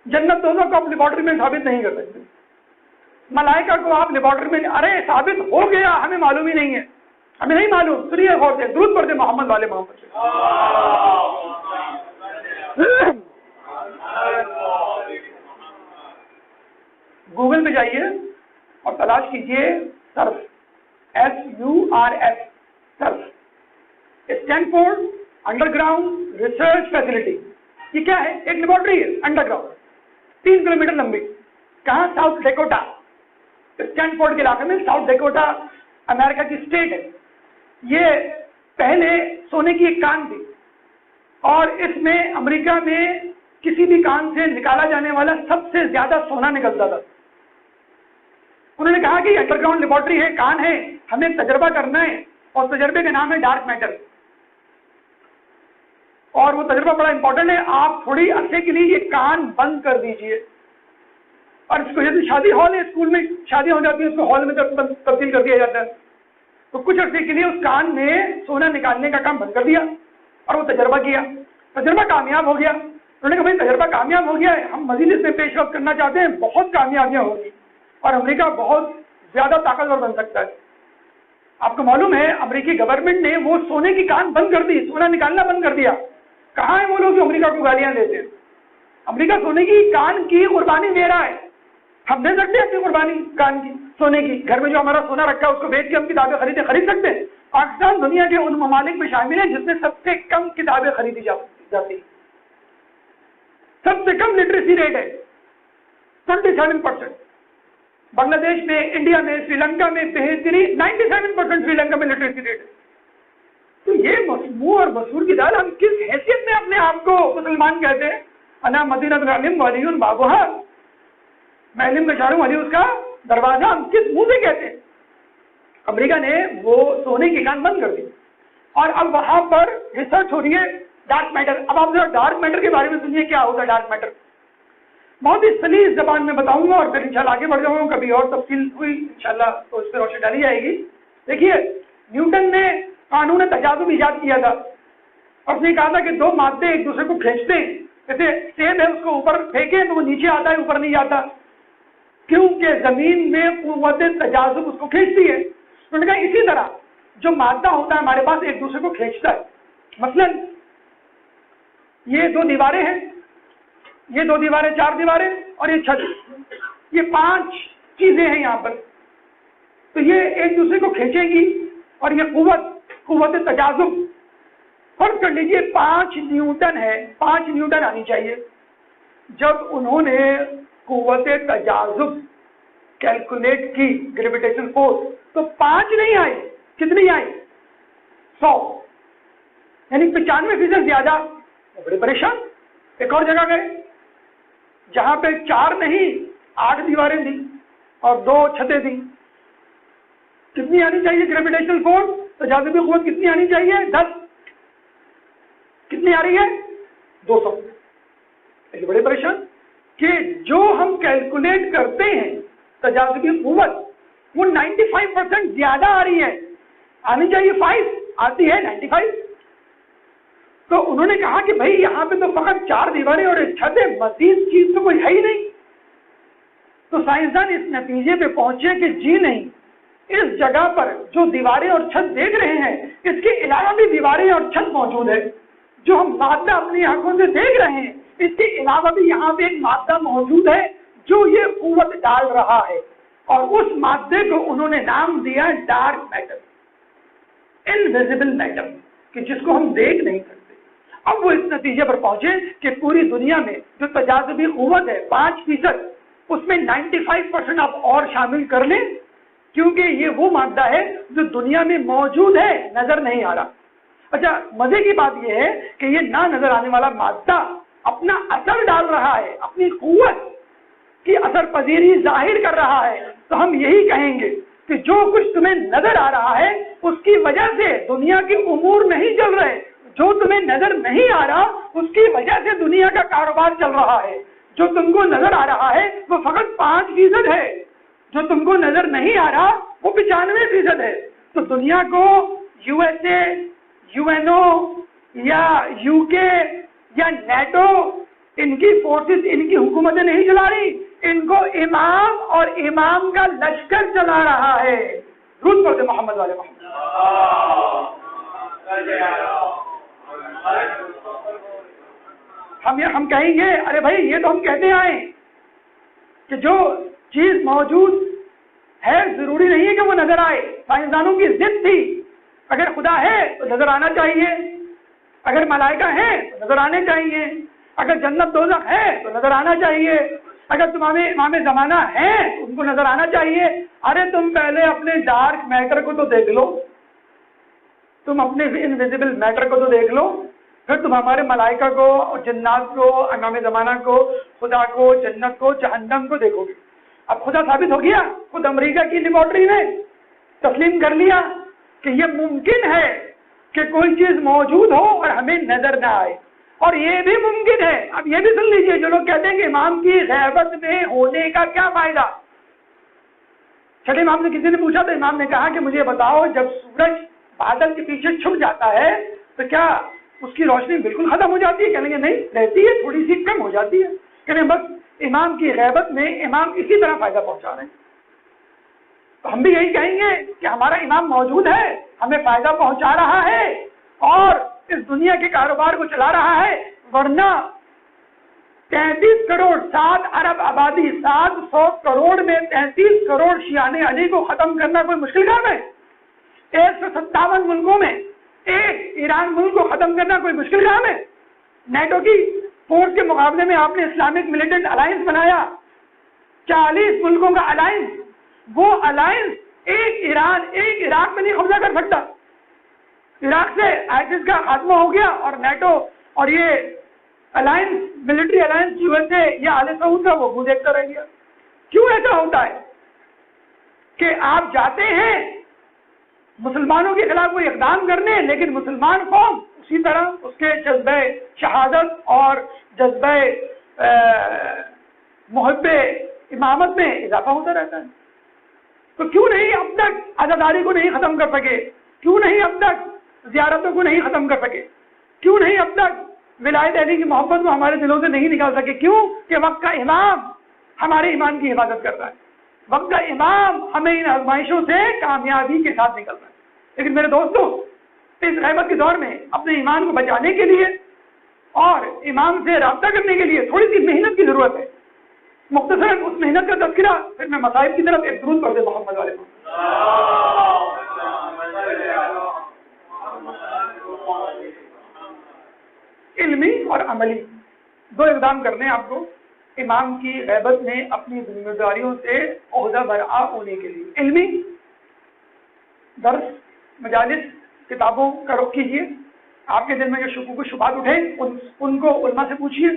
جنت دونوں کو آپ لیبارٹری میں ثابت نہیں کر سکتے, ملائکہ کو آپ لیبارٹری میں, ارے ثابت ہو گیا, ہمیں معلوم ہی نہیں ہے, ہمیں نہیں معلوم. سنیے غور سے, درود پڑھتے محمد والے محمد سے. گوگل پہ جائیے اور تلاش کیجئے Surf, SURF, Surf, Stanford under ground research facility. یہ کیا ہے؟ ایک لیبارٹری ہے انڈر گراؤنڈ, 3 کلومیٹر لمبی. کہاں؟ ساؤتھ ڈیکوٹا, اسٹینفورڈ کے علاقے میں. ساؤتھ ڈیکوٹا امریکہ کی اسٹیٹ ہے. یہ پہلے سونے کی ایک کان تھی, اور اس میں امریکہ میں کسی بھی کان سے نکالا جانے والا سب سے زیادہ سونا نکلتا تھا. انہوں نے کہا کہ انڈر گراؤنڈ لیبارٹری ہے, کان ہے, ہمیں تجربہ کرنا ہے, اور تجربے کا نام ہے ڈارک میٹر. اور وہ تجربہ بڑا امپورٹنٹ ہے. آپ تھوڑی عرصے کے لیے یہ کان بند کر دیجئے, اور اس کو جیسے شادی ہال ہے, اسکول میں شادی ہو جاتی ہے اس کو ہال میں تبدیل کر دیا جاتا ہے, تو کچھ عرصے کے لیے اس کان میں سونا نکالنے کا کام بند کر دیا اور وہ تجربہ کیا, تجربہ کامیاب ہو گیا. انہوں نے کہا بھائی تجربہ کامیاب ہو گیا ہے, ہم مزید اس میں پیش رفت کرنا چاہتے ہیں, بہت کامیابیاں ہوگی اور امریکہ بہت زیادہ طاقتور بن سکتا ہے. آپ کو معلوم ہے امریکی گورنمنٹ نے وہ سونے کی کان بند کر دی, سونا نکالنا بند کر دیا. کہاں ہے وہ لوگ جو امریکہ کو گالیاں دیتے ہیں؟ امریکہ سونے کی کان کی قربانی دے رہا ہے. ہم دے سکتے ہیں اپنی قربانی کان کی, سونے کی. گھر میں جو ہمارا سونا رکھا ہے اس کو بیچ کے ہم کتابیں خرید سکتے ہیں. پاکستان دنیا کے ان ممالک میں شامل ہے جس میں سب سے کم کتابیں خریدی جاتی, سب سے کم لٹریسی ریٹ ہے 27%. بنگلہ دیش میں, انڈیا میں, سری لنکا میں بہترین 97% سری لنکا میں لٹریسی ریٹ ہے. تو یہ مسموع اور مسور کی دال, ہم کس حیثیت میں اپنے آپ کو مسلمان کہتے ہیں؟ انا مدینہ العلم ولی بابوہا, میں علم کا شہر ہوں, ولی اس کا دروازہ. ہم کس منہ سے کہتے ہیں؟ امریکہ نے وہ سونے کی کان بند کر دی اور اب وہاں پر ریسرچ ہو رہی ہے ڈارک میٹر. اب آپ ڈارک میٹر کے بارے میں سنیے کیا ہوتا ہے ڈارک میٹر. بہت ہی سلیس زبان میں بتاؤں گا اور پھر انشاءاللہ آگے بڑھ جاؤں گا. کبھی اور تفصیل ہوئی انشاءاللہ تو اس پہ روشنی ڈالی جائے گی. دیکھیے, نیوٹن نے قانون تجاذب ایجاد کیا تھا اور اس نے کہا تھا کہ دو مادے ایک دوسرے کو کھینچتے ہیں. جیسے سیب ہے, اس کو اوپر پھینکیں تو وہ نیچے آتا ہے, اوپر نہیں جاتا, کیونکہ زمین میں قوت تجاذب اس کو کھینچتی ہے. انہوں نے کہا اسی طرح جو مادہ ہوتا ہے ہمارے پاس ایک دوسرے کو کھینچتا ہے. مثلا یہ دو دیواریں ہیں, یہ دو دیواریں, چار دیواریں اور یہ چھت, یہ 5 چیزیں ہیں یہاں پر. تو یہ ایک دوسرے کو کھینچیں گی اور یہ قوت تجاذب, فرض کر لیجیے 5 نیوٹن ہے, 5 نیوٹن آنی چاہیے. جب انہوں نے قوت تجاذب کیلکولیٹ کی گریویٹیشن فورس تو 5 نہیں آئی, کتنی آئی؟ 100, یعنی 95% زیادہ. بڑے پریشان. ایک اور جگہ گئے جہاں پہ 4 نہیں 8 دیواریں تھیں اور 2 چھتیں تھیں. کتنی آنی چاہیے گریویٹیشنل فورس, تجاذبی قوت کتنی آنی چاہیے؟ 10. کتنی آ رہی ہے؟ 200. بڑے پریشان کہ جو ہم کیلکولیٹ کرتے ہیں تجاذبی قوت وہ 95% زیادہ آ رہی ہے. آنی چاہیے 5, آتی ہے 95. تو انہوں نے کہا کہ بھائی یہاں پہ تو فقط 4 دیواریں اور ایک چھت ہے, مزید چیز تو کوئی ہے ہی نہیں. تو سائنسدان اس نتیجے پہ پہنچے کہ جی نہیں, اس جگہ پر جو دیواریں اور چھت دیکھ رہے ہیں اس کے علاوہ بھی دیواریں اور چھت موجود ہے. جو ہم مادہ اپنی آنکھوں سے دیکھ رہے ہیں اس کے علاوہ بھی یہاں پہ ایک مادہ موجود ہے جو یہ قوت ڈال رہا ہے, اور اس مادے کو انہوں نے نام دیا ڈارک میٹر, انویزیبل میٹر, کہ جس کو ہم دیکھ نہیں سکتے. اب وہ اس نتیجے پر پہنچے کہ پوری دنیا میں جو تجاذبی قوت ہے 5%, اس میں 95% آپ اور شامل کر لیں, کیونکہ یہ وہ مادہ ہے جو دنیا میں موجود ہے, نظر نہیں آ رہا. اچھا, مزے کی بات یہ ہے کہ یہ نہ نظر آنے والا مادہ اپنا اثر ڈال رہا ہے, اپنی قوت کی اثر پذیری ظاہر کر رہا ہے. تو ہم یہی کہیں گے کہ جو کچھ تمہیں نظر آ رہا ہے اس کی وجہ سے دنیا کے امور نہیں چل رہے. جو تمہیں نظر نہیں آ رہا اس کی وجہ سے دنیا کا کاروبار چل رہا ہے. جو تم کو نظر آ رہا ہے وہ فقط 5% ہے, جو تم کو نظر نہیں آ رہا وہ 95% ہے. تو دنیا کو USA, UNO یا UK یا نیٹو, ان کی فورسز, ان کی حکومتیں نہیں چلا رہی, ان کو امام اور امام کا لشکر چلا رہا ہے. درود پڑھتے محمد والے محمد. ہم کہیں گے ارے بھائی یہ تو ہم کہتے آئے کہ جو چیز موجود ہے ضروری نہیں ہے کہ وہ نظر آئے. سائنسدانوں کی ضد تھی, اگر خدا ہے تو نظر آنا چاہیے, اگر ملائکہ ہیں تو نظر آنے چاہیے, اگر جنت دوزخ ہے تو نظر آنا چاہیے, اگر تمہارے امام زمانہ ہیں تو ان کو نظر آنا چاہیے. ارے تم پہلے اپنے ڈارک میٹر کو تو دیکھ لو, تم اپنے انویزیبل میٹر کو تو دیکھ لو, پھر تم ہمارے ملائکہ کو, جنات کو, امام زمانہ کو, خدا کو, جنت کو, جہنم کو دیکھو گے. اب خدا ثابت ہو گیا, خود امریکہ کی لیبارٹری نے تسلیم کر لیا کہ یہ ممکن ہے کہ کوئی چیز موجود ہو اور ہمیں نظر نہ آئے. اور یہ بھی ممکن ہے, اب یہ بھی سن لیجئے, جو لوگ کہتے ہیں کہ امام کی غیبت میں ہونے کا کیا فائدہ. چھٹے امام سے کسی نے پوچھا تو امام نے کہا کہ مجھے بتاؤ, جب سورج بادل کے پیچھے چھپ جاتا ہے تو کیا اس کی روشنی بالکل ختم ہو جاتی ہے؟ کہنے لگے نہیں, رہتی ہے, تھوڑی سی کم ہو جاتی ہے. کہنے بس امام کی غیبت میں امام اسی طرح فائدہ پہنچا رہے ہیں. تو ہم بھی یہی کہیں گے کہ ہمارا امام موجود ہے, ہمیں فائدہ پہنچا رہا ہے اور اس دنیا کے کاروبار کو چلا رہا ہے. ورنہ 33 کروڑ 7 ارب آبادی 700 کروڑ میں 33 کروڑ شیعان علی کو ختم کرنا کوئی مشکل کام ہے؟ 157 ملکوں میں ایک ایران ملک کو ختم کرنا کوئی مشکل کام ہے؟ نیٹو کی فورس کے مقابلے میں آپ نے اسلامک ملیٹنٹ الائنس بنایا, 40 ملکوں کا الائنس. وہ الائنس ایک عراق میں نہیں قبضہ کر سکتا. عراق سے آئسس کا خاتمہ ہو گیا اور نیٹو اور یہ alliance, military alliance U S A یا آل سعود کا وہ دیکھتا رہ گیا. کیوں ایسا ہوتا ہے کہ آپ جاتے ہیں مسلمانوں کے خلاف کوئی اقدام کرنے, لیکن مسلمان قوم اسی طرح اس کے جذبہ شہادت اور جذبہ محب امامت میں اضافہ ہوتا رہتا ہے. تو کیوں نہیں اب تک عزاداری کو نہیں ختم کر سکے؟ کیوں نہیں اب تک زیارتوں کو نہیں ختم کر سکے؟ کیوں نہیں اب تک ولایت علی کی محبت کو ہمارے دلوں سے نہیں نکال سکے؟ کیوں کہ وقت کا امام ہمارے ایمان کی حفاظت کرتا ہے, وقت کا امام ہمیں ان آزمائشوں سے کامیابی کے ساتھ نکلتا ہے. لیکن میرے دوستوں, اس غیبت کے دور میں اپنے ایمان کو بچانے کے لیے اور امام سے رابطہ کرنے کے لیے تھوڑی سی محنت کی ضرورت ہے. مختصراً اس محنت کا تذکرہ, پھر میں مصائب کی طرف ایک درود پڑھ دے محمد والے کو. علمی اور عملی دو اقدام کرنے آپ کو امام کی غیبت میں اپنی ذمہ داریوں سے عہدہ برآ ہونے کے لیے. علمی درس, مجالس, کتابوں کا رخ کیجیے. آپ کے دل میں جو شکوک و شبہات اٹھے ان کو علماء سے پوچھیے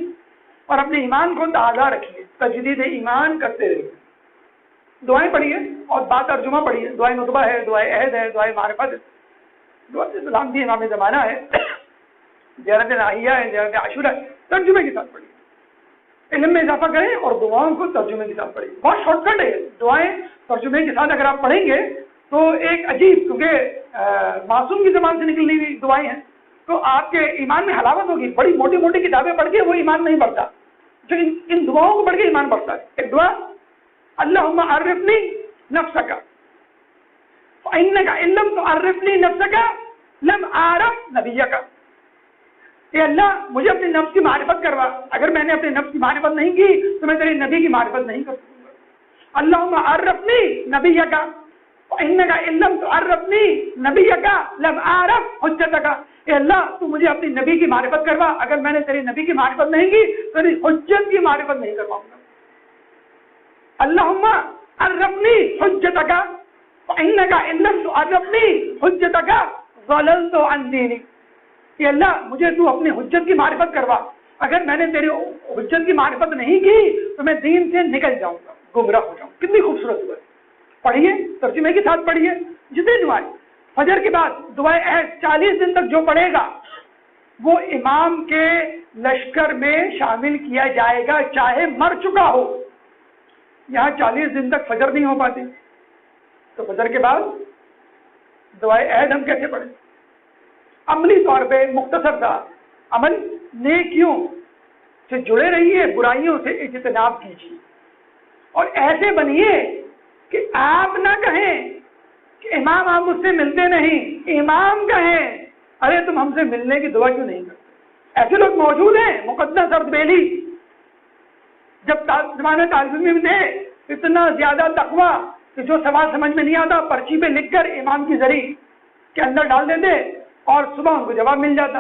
اور اپنے ایمان کو تازہ رکھیے. تجدید ایمان کرتے رہیے. دعائیں پڑھیے اور بات ترجمہ پڑھیے. دعائیں نطبہ ہے, دعائیں عہد ہے, دعائیں معرفت ہے, دعائیں سلام دی امام زمانہ ہے, زیارت ناہیہ ہے, زیارت عاشورہ ہے. ترجمے کے ساتھ پڑھیے. علم میں اضافہ کریں اور دعاؤں کو ترجمے کے ساتھ پڑھیے. بہت شارٹ کٹ ہے. دعائیں ترجمے کے ساتھ اگر آپ پڑھیں گے تو ایک عجیب, کیونکہ معصوم کی زبان سے نکلنے ہوئی دعائیں ہیں, تو آپ کے ایمان میں حلاوت ہوگی. بڑی موٹی موٹی کتابیں پڑھ کے وہ ایمان نہیں بڑھتا, ان دعاؤں کو پڑھ کے ایمان بڑھتا ہے. ایک دعا, اللہم عرفنی نفسک فإنک ان لم تعرفنی نفسک لم اعرف نبیک. اے اللہ مجھے اپنے نفس کی معرفت کروا, اگر میں نے اپنے نفس کی معرفت نہیں کی تو میں تیرے نبی کی معرفت نہیں کر سکوں گا. اللہم عرفنی نبیک فإنک ان لم تعرفنی نبیک لم اعرف حجتک. اے اللہ تو مجھے اپنی نبی کی معرفت کروا, اگر میں نے تیری نبی کی معرفت نہیں کی تو تیری حجت کی معرفت نہیں کر پاؤں گا. اللہم عرفنی حجتک فإنک ان لم تعرفنی حجتک ضللت عن دینک. کہ اللہ مجھے تو اپنی حجت کی معرفت کروا, اگر میں نے تیری حجت کی معرفت نہیں کی تو میں دین سے نکل جاؤں گا, گمراہ ہو جاؤں. کتنی خوبصورت دعا ہے. پڑھیے, ترجمے کے ساتھ پڑھیے. جتنی دعائیں فجر کے بعد دعائیں 40 دن تک جو پڑھے گا وہ امام کے لشکر میں شامل کیا جائے گا, چاہے مر چکا ہو. یہاں 40 دن تک فجر نہیں ہو پاتی, تو فجر کے بعد دعائیں عہد ہم کیسے پڑھیں؟ عملی طور پہ مختصر تھا عمل, نیکیوں سے جڑے رہیے, برائیوں سے اجتناب کیجیے, اور ایسے بنیے کہ آپ نہ کہیں کہ امام آپ مجھ سے ملتے نہیں, امام کہیں ارے تم ہم سے ملنے کی دعا کیوں نہیں کرتے. ایسے لوگ موجود ہیں. مقدس اردبیلی جب زمانے طالب علم تھے, اتنا زیادہ تقویٰ کہ جو سوال سمجھ میں نہیں آتا پرچی پہ لکھ کر امام کی زری کے اندر ڈال دیتے اور صبح ان کو جواب مل جاتا.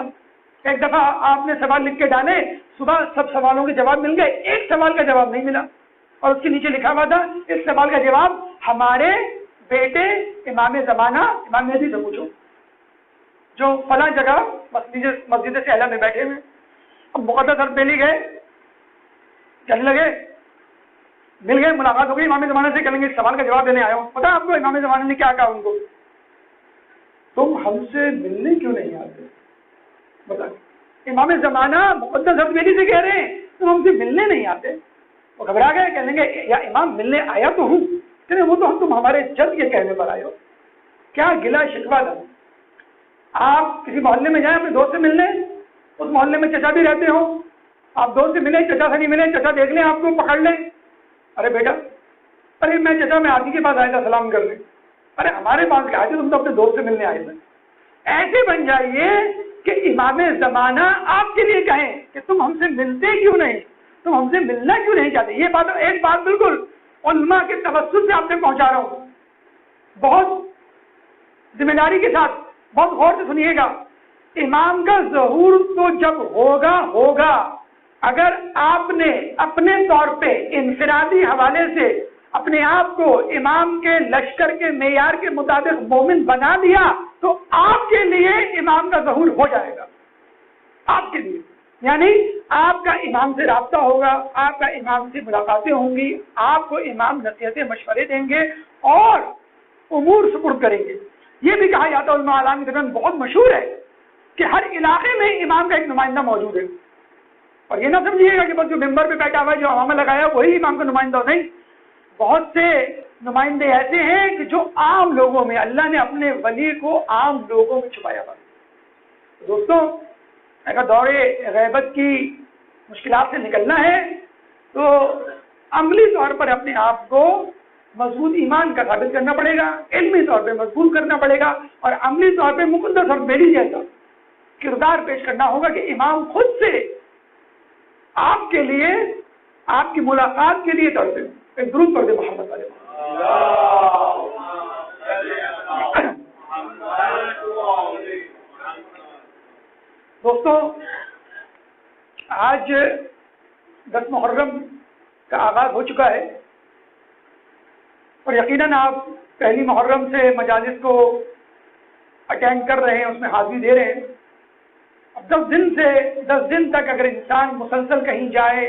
ایک دفعہ آپ نے سوال لکھ کے ڈالے, صبح سب سوالوں کے جواب مل گئے, ایک سوال کا جواب نہیں ملا, اور اس کے نیچے لکھا ہوا تھا اس سوال کا جواب ہمارے بیٹے امام زمانہ امام مہدی سے پوچھو, جو فلاں جگہ مسجد سہلا میں بیٹھے ہوئے. اب مقدس اردبیلی گئے, چلنے لگے, مل گئے, ملاقات ہو گئی امام زمانہ سے. کہیں گے اس سوال کا جواب دینے آیا ہوں. پتا آپ کو امام زمانہ نے کیا کہا ان کو؟ تم ہم سے ملنے کیوں نہیں آتے؟ بتا، امام زمانہ مقدس حضرت بیلی سے کہہ رہے ہیں تم ہم سے ملنے نہیں آتے. وہ گھبرا گئے، کہنے گے یا امام ملنے آیا تو ہوں، کہ وہ تو تم ہمارے جد کے کہنے پر آئے ہو، کیا گلا شکوہ تھا. آپ کسی محلے میں جائیں اپنے دوست سے ملنے، اس محلے میں چچا بھی رہتے ہو، آپ دوست سے ملے، چچا سے نہیں ملے، چچا دیکھ لیں آپ کو پکڑ لیں، ارے بیٹا، ارے میں چچا میں آپ ہی کے پاس آیا تھا سلام کر لیں، ارے ہمارے پاس کیا آئے تھے، تم تو اپنے دوست سے ملنے آئے تھے. ایسے بن جائیے کہ امام زمانہ آپ کے لیے کہیں کہ تم ہم سے ملتے کیوں نہیں، تم ہم سے ملنا کیوں نہیں چاہتے. یہ بات ایک بات بالکل علماء کے توسط سے آپ سے پہنچا رہا ہوں، بہت ذمہ داری کے ساتھ بہت غور سے سنیے گا. امام کا ظہور تو جب ہوگا اگر آپ نے اپنے طور پہ انفرادی حوالے سے اپنے آپ کو امام کے لشکر کے معیار کے مطابق مومن بنا دیا تو آپ کے لیے امام کا ظہور ہو جائے گا. آپ کے لیے یعنی آپ کا امام سے رابطہ ہوگا، آپ کا امام سے ملاقاتیں ہوں گی، آپ کو امام نصیحتیں مشورے دیں گے اور امور سپرد کریں گے. یہ بھی کہا جاتا ہے علماء عالم کے درمیان بہت مشہور ہے کہ ہر علاقے میں امام کا ایک نمائندہ موجود ہے. اور یہ نہ سمجھیے گا کہ بس جو ممبر پہ بیٹھا ہوا ہے جو عوامہ لگایا وہی امام کا نمائندہ ہو، نہیں، بہت سے نمائندے ایسے ہیں کہ جو عام لوگوں میں، اللہ نے اپنے ولی کو عام لوگوں میں چھپایا ہوا. دوستوں، اگر دور غیبت کی مشکلات سے نکلنا ہے تو عملی طور پر اپنے آپ کو مضبوط ایمان کا ثابت کرنا پڑے گا، علمی طور پہ مضبوط کرنا پڑے گا، اور عملی طور پہ مقدس اور میری جیسا کردار پیش کرنا ہوگا کہ امام خود سے آپ کے لیے، آپ کی ملاقات کے لیے طرف ایک درود پڑھ دے محمد علیہ. دوستوں، آج 10 محرم کا آغاز ہو چکا ہے اور یقیناً آپ پہلی محرم سے مجالس کو اٹینڈ کر رہے ہیں، اس میں حاضری دے رہے ہیں. اب 10 دن تک اگر انسان مسلسل کہیں جائے،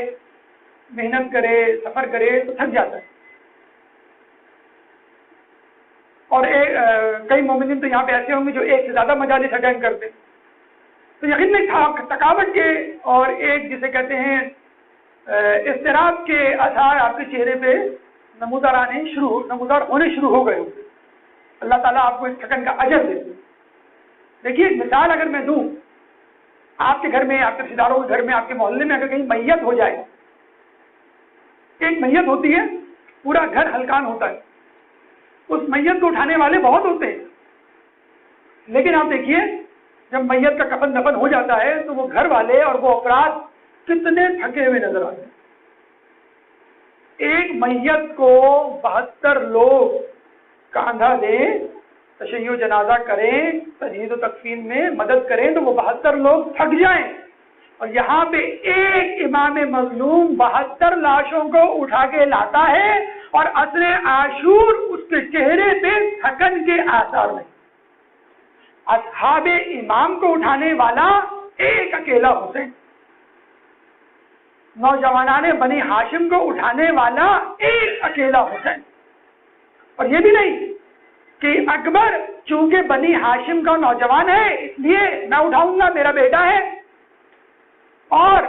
محنت کرے، سفر کرے تو تھک جاتا ہے. اور کئی مومنین تو یہاں پہ ایسے ہوں گے جو ایک سے زیادہ مجالس اٹینڈ کرتے ہیں، تو یقیناً تھکاوٹ کے اور ایک جسے کہتے ہیں اضطراب کے آثار آپ کے چہرے پہ نمودار ہونے شروع ہو گئے ہوں گے. اللہ تعالیٰ آپ کو اس تھکن کا اجر دے. دیکھیے ایک مثال اگر میں دوں، آپ کے گھر میں، آپ کے رشتے داروں کے گھر میں، آپ کے محلے میں اگر کہیں میت ہو جائے، ایک میت ہوتی ہے، پورا گھر ہلکان ہوتا ہے، اس میت کو اٹھانے والے بہت ہوتے ہیں، لیکن آپ دیکھیے جب میت کا کفن دفن ہو جاتا ہے تو وہ گھر والے اور وہ افراد کتنے تھکے ہوئے نظر آتے ہیں. ایک میت کو 72 لوگ کاندھا دیں، تشیع و جنازہ کریں، تجہیز و تکفین میں مدد کریں تو وہ 72 لوگ تھک جائیں، اور یہاں پہ ایک امام مظلوم 72 لاشوں کو اٹھا کے لاتا ہے اور عصر عاشور اس کے چہرے پہ تھکن کے آثار نہیں. اصحاب امام کو اٹھانے والا ایک اکیلا حسین، نوجوانان بنی ہاشم کو اٹھانے والا ایک اکیلا حسین. اور یہ بھی نہیں کہ اکبر چونکہ بنی ہاشم کا نوجوان ہے اس لیے میں اٹھاؤں گا، میرا بیٹا ہے، اور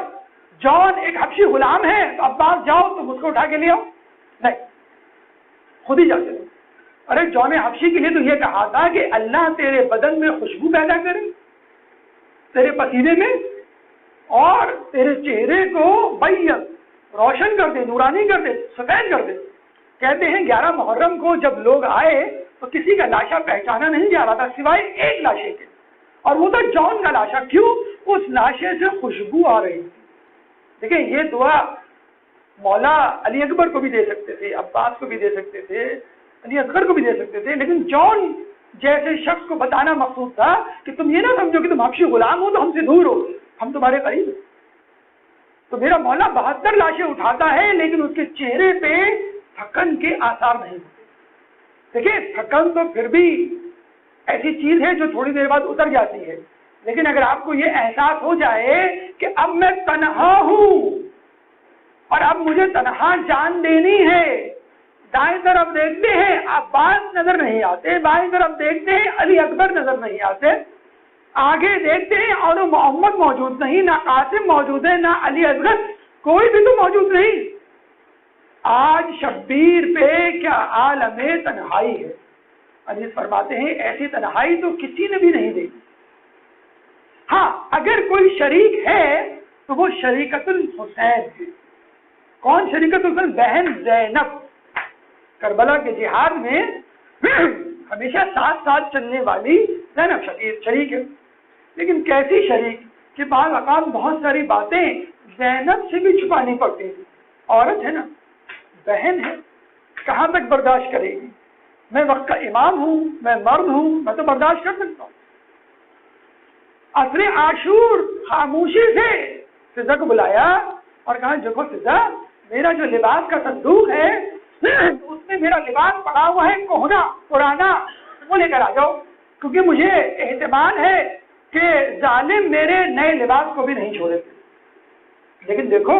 جون ایک حبشی غلام ہے تو عباس جاؤ تم اس کو اٹھا کے لے آؤ، نہیں، خود ہی جاتے ہو. ارے جون حبشی کے لیے تو یہ کہا تھا کہ اللہ تیرے بدن میں خوشبو پیدا کرے، تیرے پسینے میں، اور تیرے چہرے کو بیض روشن کر دے، نورانی کر دے، سفید کر دے. کہتے ہیں 11 محرم کو جب لوگ آئے تو کسی کا لاشا پہچانا نہیں جا رہا تھا سوائے ایک لاشے کے، اور وہ تھا جون کا لاشا. کیوں؟ اس لاشے سے خوشبو آ رہی تھی. دیکھیں یہ دعا مولا علی اکبر کو بھی دے سکتے تھے، عباس کو بھی دے سکتے تھے، علی اصغر کو بھی دے سکتے تھے، لیکن جون جیسے شخص کو بتانا مقصود تھا کہ تم یہ نہ سمجھو کہ تم حبشی غلام ہو تو ہم سے دور ہو، ہم تمہارے قریب ہیں. تو میرا مولا 72 لاشیں اٹھاتا ہے لیکن اس کے چہرے پہ تھکن کے آثار نہیں ہوتے. دیکھیں تھکن تو پھر بھی ایسی چیز ہے جو تھوڑی دیر بعد اتر جاتی ہے، لیکن اگر آپ کو یہ احساس ہو جائے کہ اب میں تنہا ہوں اور اب مجھے تنہا جان دینی ہے، دائیں طرف دیکھتے ہیں عباس نظر نہیں آتے، بائیں طرف دیکھتے ہیں علی اکبر نظر نہیں آتے، آگے دیکھتے ہیں اور محمد موجود نہیں، نہ قاسم موجود ہے، نہ علی اصغر، کوئی بھی تو موجود نہیں۔ آج شبیر پہ کیا عالم تنہائی ہے۔ عزیز فرماتے ہیں ایسی تنہائی تو کسی نے بھی نہیں دیکھی۔ ہاں اگر کوئی شریک ہے تو وہ شریکت الحسین ہے۔ کون شریکت الحسین؟ بہن زینب۔ کربلا کے جہاد میں ہمیشہ ساتھ ساتھ چلنے والی زینب شریک ہے، لیکن کیسی شریک کہ بعض اوقات بہت ساری باتیں زینب سے بھی چھپانی پڑتی تھی۔ عورت ہے نا، بہن ہے، کہاں تک برداشت کرے گی؟ میں وقت کا امام ہوں، میں مرد ہوں، میں تو برداشت کر سکتا ہوں۔ عصر عاشور خاموشی سے فضا کو بلایا اور کہا دیکھو فضا، میرا جو لباس کا صندوق ہے اس میں میرا لباس پڑا ہوا ہے کوہنا پرانا، وہ لے کر آ جاؤ، کیونکہ مجھے احتمال ہے کہ ظالم میرے نئے لباس کو بھی نہیں چھوڑے۔ لیکن دیکھو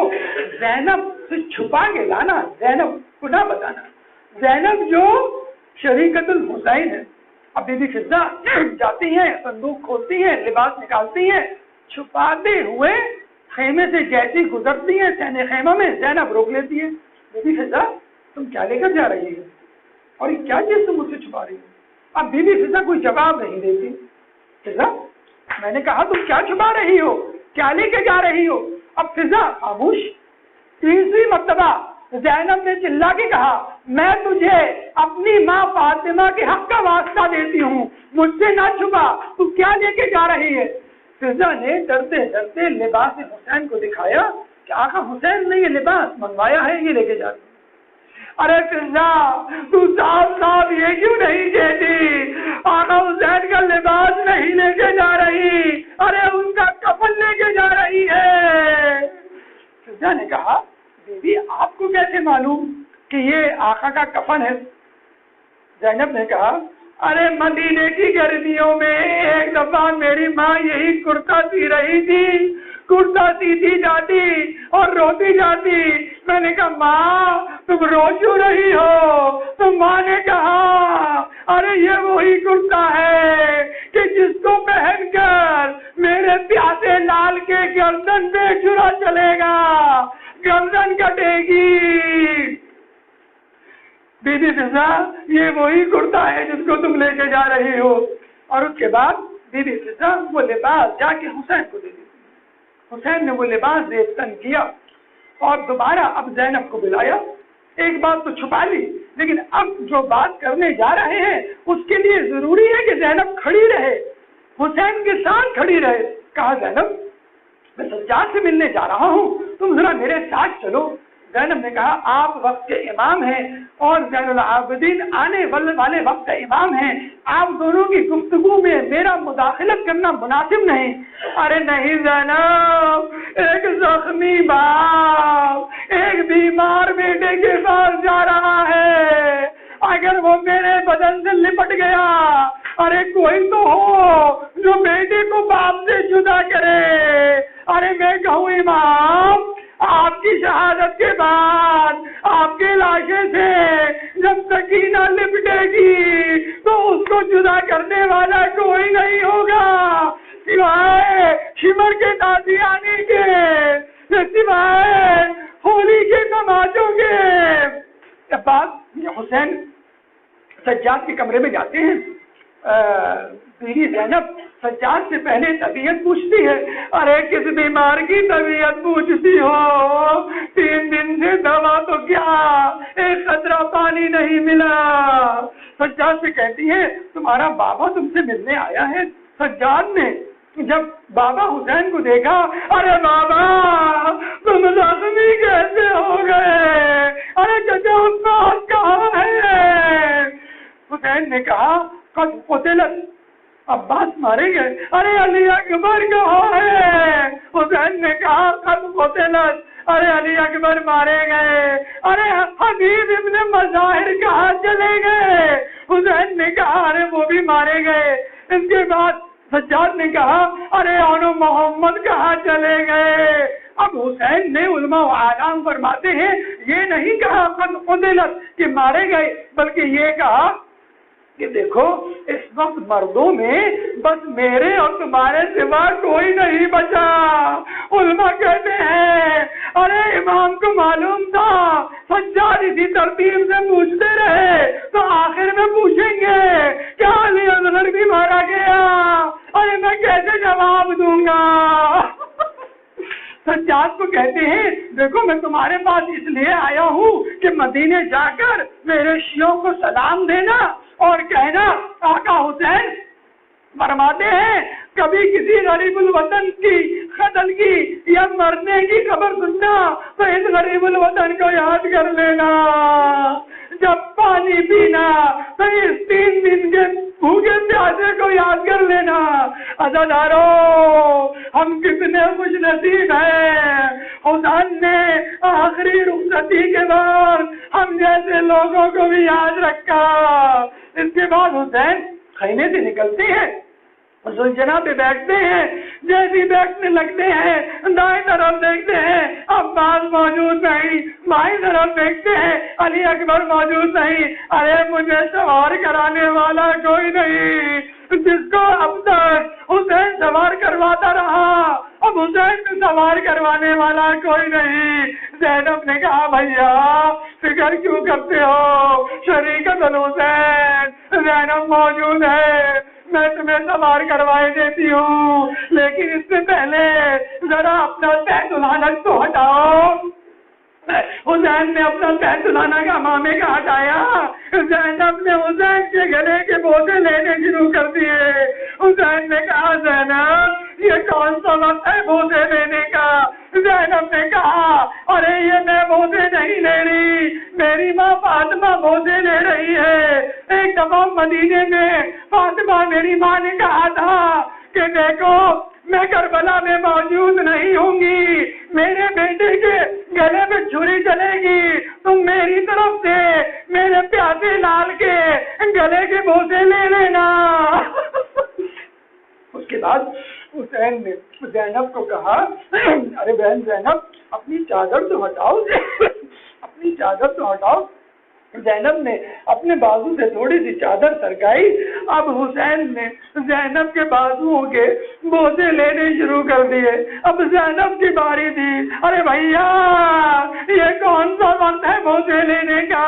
زینب سے چھپا کے لانا، زینب کو نہ بتانا۔ زینب جو شریکت الحسین ہے، اب بی بی فضا جاتی ہیں، صندوق کھولتی ہیں، لباس نکالتی ہیں، چھپاتے ہوئے خیمے سے جیسی گزرتی ہیں سینے خیمہ میں، زینب روک لیتی ہے، بی بی فضا تم کیا لے کر جا رہی ہو اور یہ کیا چیز تم مجھ سے چھپا رہی ہو؟ اب بی بی فضا کوئی جواب نہیں دیتی۔ فضا میں نے کہا تم کیا چھپا رہی ہو، کیا لے کے جا رہی ہو؟ اب فضا خاموش۔ تیسری مرتبہ زینب نے چلا کے کہا میں تجھے اپنی ماں فاطمہ کے حق کا واسطہ دیتی ہوں، مجھ سے نہ چھپا، تو کیا لے کے جا رہی ہے؟ فضا نے ڈرتے ڈرتے لباس حسین کو دکھایا کہ آقا حسین نے یہ لباس منگوایا ہے، یہ لے کے جاتی۔ ارے فضا تو صاف صاف یہ کیوں نہیں کہتی آقا حسین کا لباس نہیں لے کے جا رہی، ارے ان کا کفن لے کے جا رہی ہے۔ فضا نے کہا بی بی آپ کو کیسے معلوم کہ یہ آقا کا کفن ہے؟ زینب نے کہا ارے مدینے کی گرمیوں میں ایک دفعہ میری ماں یہی کرتا سی رہی تھی، کرتا سیتی جاتی اور روتی جاتی، میں نے کہا ماں تم رو کیوں رہی ہو؟ تو ماں نے کہا ارے یہ وہی کرتا ہے کہ جس کو پہن کر میرے پیاسے لال کے گردن پہ چرا چلے گا، گردن کٹے گی۔ بی بی فضا یہ وہی کرتا ہے جس کو تم لے کے جا رہی ہو۔ اور اس کے بعد بی بی فضا وہ لباس جا کے حسین کو دے دی۔ حسین نے وہ لباس دیوتن کیا اور دوبارہ اب زینب کو بلایا۔ ایک بات تو چھپا لی، لیکن اب جو بات کرنے جا رہے ہیں اس کے لیے ضروری ہے کہ زینب کھڑی رہے، حسین کے ساتھ کھڑی رہے۔ کہا زینب میں سجاد سے ملنے جا رہا ہوں، تم ذرا میرے ساتھ چلو۔ زینب نے کہا آپ وقت کے امام ہیں اور زین العابدین آنے والے وقت کا امام ہیں، آپ دونوں کی گفتگو میں میرا مداخلت کرنا مناسب نہیں۔ ارے نہیں زینب، ایک زخمی باپ ایک بیمار بیٹے کے پاس جا رہا ہے، اگر وہ میرے بدن سے لپٹ گیا، ارے کوئی تو ہو جو بیٹے کو باپ سے جدا کرے۔ ارے میں کہوں امام آپ کی شہادت کے بعد آپ کے لاشے سے جب سکینہ لپٹے گی تو اس کو جدا کرنے والا کوئی نہیں ہوگا سوائے شمر کے تازیانے کے، سوائے ہولی کے تماشوں کے۔ جب بات حسین سجاد کے کمرے میں جاتے ہیں، بیوی زینب سجاد سے پہلے طبیعت پوچھتی ہے۔ ارے کس بیمار کی طبیعت پوچھتی ہو؟ 3 دن سے دوا تو کیا ایک قطرہ پانی نہیں ملا۔ سجاد سے کہتی ہے تمہارا بابا تم سے ملنے آیا ہے۔ سجاد نے جب بابا حسین کو دیکھا، ارے بابا تم زخمی کیسے ہو گئے؟ ارے چچا عباس کہاں ہے؟ حسین نے کہا قد قتلت، عباس مارے گئے۔ ارے علی اکبر کہاں ہے؟ حسین نے کہا قد قتلت، ارے علی اکبر مارے گئے۔ ارے حبیب ابن مظاہر کہاں چلے گئے؟ حسین نے کہا ارے وہ بھی مارے گئے۔ اس کے بعد سجاد نے کہا ارے اونو محمد کہاں چلے گئے؟ اب حسین نے علماء و اعلام فرماتے ہیں یہ نہیں کہا قتلت کہ مارے گئے، بلکہ یہ کہا کہ دیکھو اس وقت مردوں میں بس میرے اور تمہارے سوا کوئی نہیں بچا۔ علماء کہتے ہیں ارے امام کو معلوم تھا سجاد اسی ترتیب سے پوچھتے رہے تو آخر میں پوچھیں گے کیا علی اصغر بھی مارا گیا، ارے میں کیسے جواب دوں گا۔ سجاد کو کہتے ہیں دیکھو میں تمہارے پاس اس لیے آیا ہوں کہ مدینے جا کر میرے شیعوں کو سلام دینا اور کہنا آقا حسین فرماتے ہیں کبھی کسی غریب الوطن کی قتل کی یا مرنے کی خبر سننا تو اس غریب الوطن کو یاد کر لینا، جب پانی پینا تو اس 3 دن کے بھوکے پیاسے کو یاد کر لینا۔ عزادارو ہم کتنے خوش نصیب ہیں، حسین نے آخری رخصتی کے بعد ہم جیسے لوگوں کو بھی یاد رکھا۔ اس کے بعد حسین خیمے سے نکلتے ہیں، زلجنا پہ بیٹھتے ہیں، جیسے بیٹھنے لگتے ہیں دائیں طرف دیکھتے ہیں عباس موجود نہیں، بائیں طرف دیکھتے ہیں علی اکبر موجود نہیں، ارے مجھے سوار کرانے والا کوئی نہیں، جس کو اب تک حسین سوار کرواتا رہا اب حسین کو سوار کروانے والا کوئی نہیں۔ زینب نے کہا بھیا فکر کیوں کرتے ہو، شریکت الحسین زینب موجود ہے، میں تمہیں سوار کروائے دیتی ہوں، لیکن اس سے پہلے ذرا اپنا تہہ دلہنک تو ہٹاؤ۔ حسین نے اپنا تہہ دلہنک کا مامے کا ہٹایا، زینب نے حسین کے گلے کے بوسے لینے شروع کر دیے۔ حسین نے کہا زینب یہ کون سا وقت ہے بوسے لینے کا؟ زینب نے کہا ارے یہ میں بوسے نہیں لے رہی، میری ماں فاطمہ بوسے لے رہی ہے۔ ایک دفعہ مدینے میں فاطمہ میری ماں نے کہا تھا کہ دیکھو میں کربلا میں موجود نہیں ہوں گی، میرے بیٹے کے گلے میں چھری چلے گی، تم میری طرف سے میرے پیاسے لال کے گلے کے بوسے لے لینا۔ اس کے بعد حسین نے زینب کو کہا ارے بہن زینب اپنی چادر تو ہٹاؤ، اپنی چادر تو ہٹاؤ۔ زینب نے اپنے بازو سے تھوڑی سی چادر سرکائی، اب حسین نے زینب کے بازوؤں کے بوسے لینے شروع کر دیے۔ اب زینب کی باری تھی، ارے بھیا یہ کون سا وقت ہے بوسے لینے کا؟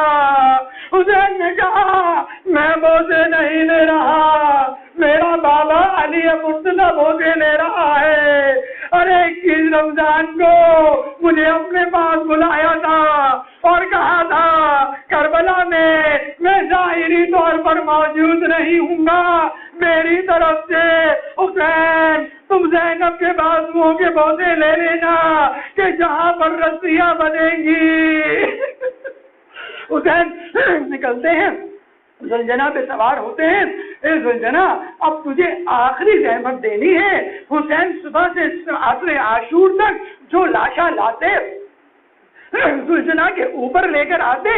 حسین نے کہا میں بوسے نہیں لے رہا، میرا بابا علی مرتضیٰ بوسے لے رہا ہے۔ ارے 21 رمضان کو مجھے اپنے پاس بلایا تھا اور کہا تھا کربلا میں ظاہری طور پر موجود نہیں ہوں گا، میری طرف سے حسین تم زینب کے بازوؤں کے بوسے لے لینا کہ جہاں پر رسیاں بنیں گی۔ حسین نکلتے ہیں، زلجنا پہ سوار ہوتے ہیں۔ اے زلجنا اب تجھے آخری زحمت دینی ہے۔ حسین صبح سے عصر عاشور تک جو لاشا لاتے زلجنا کے اوپر لے کر آتے،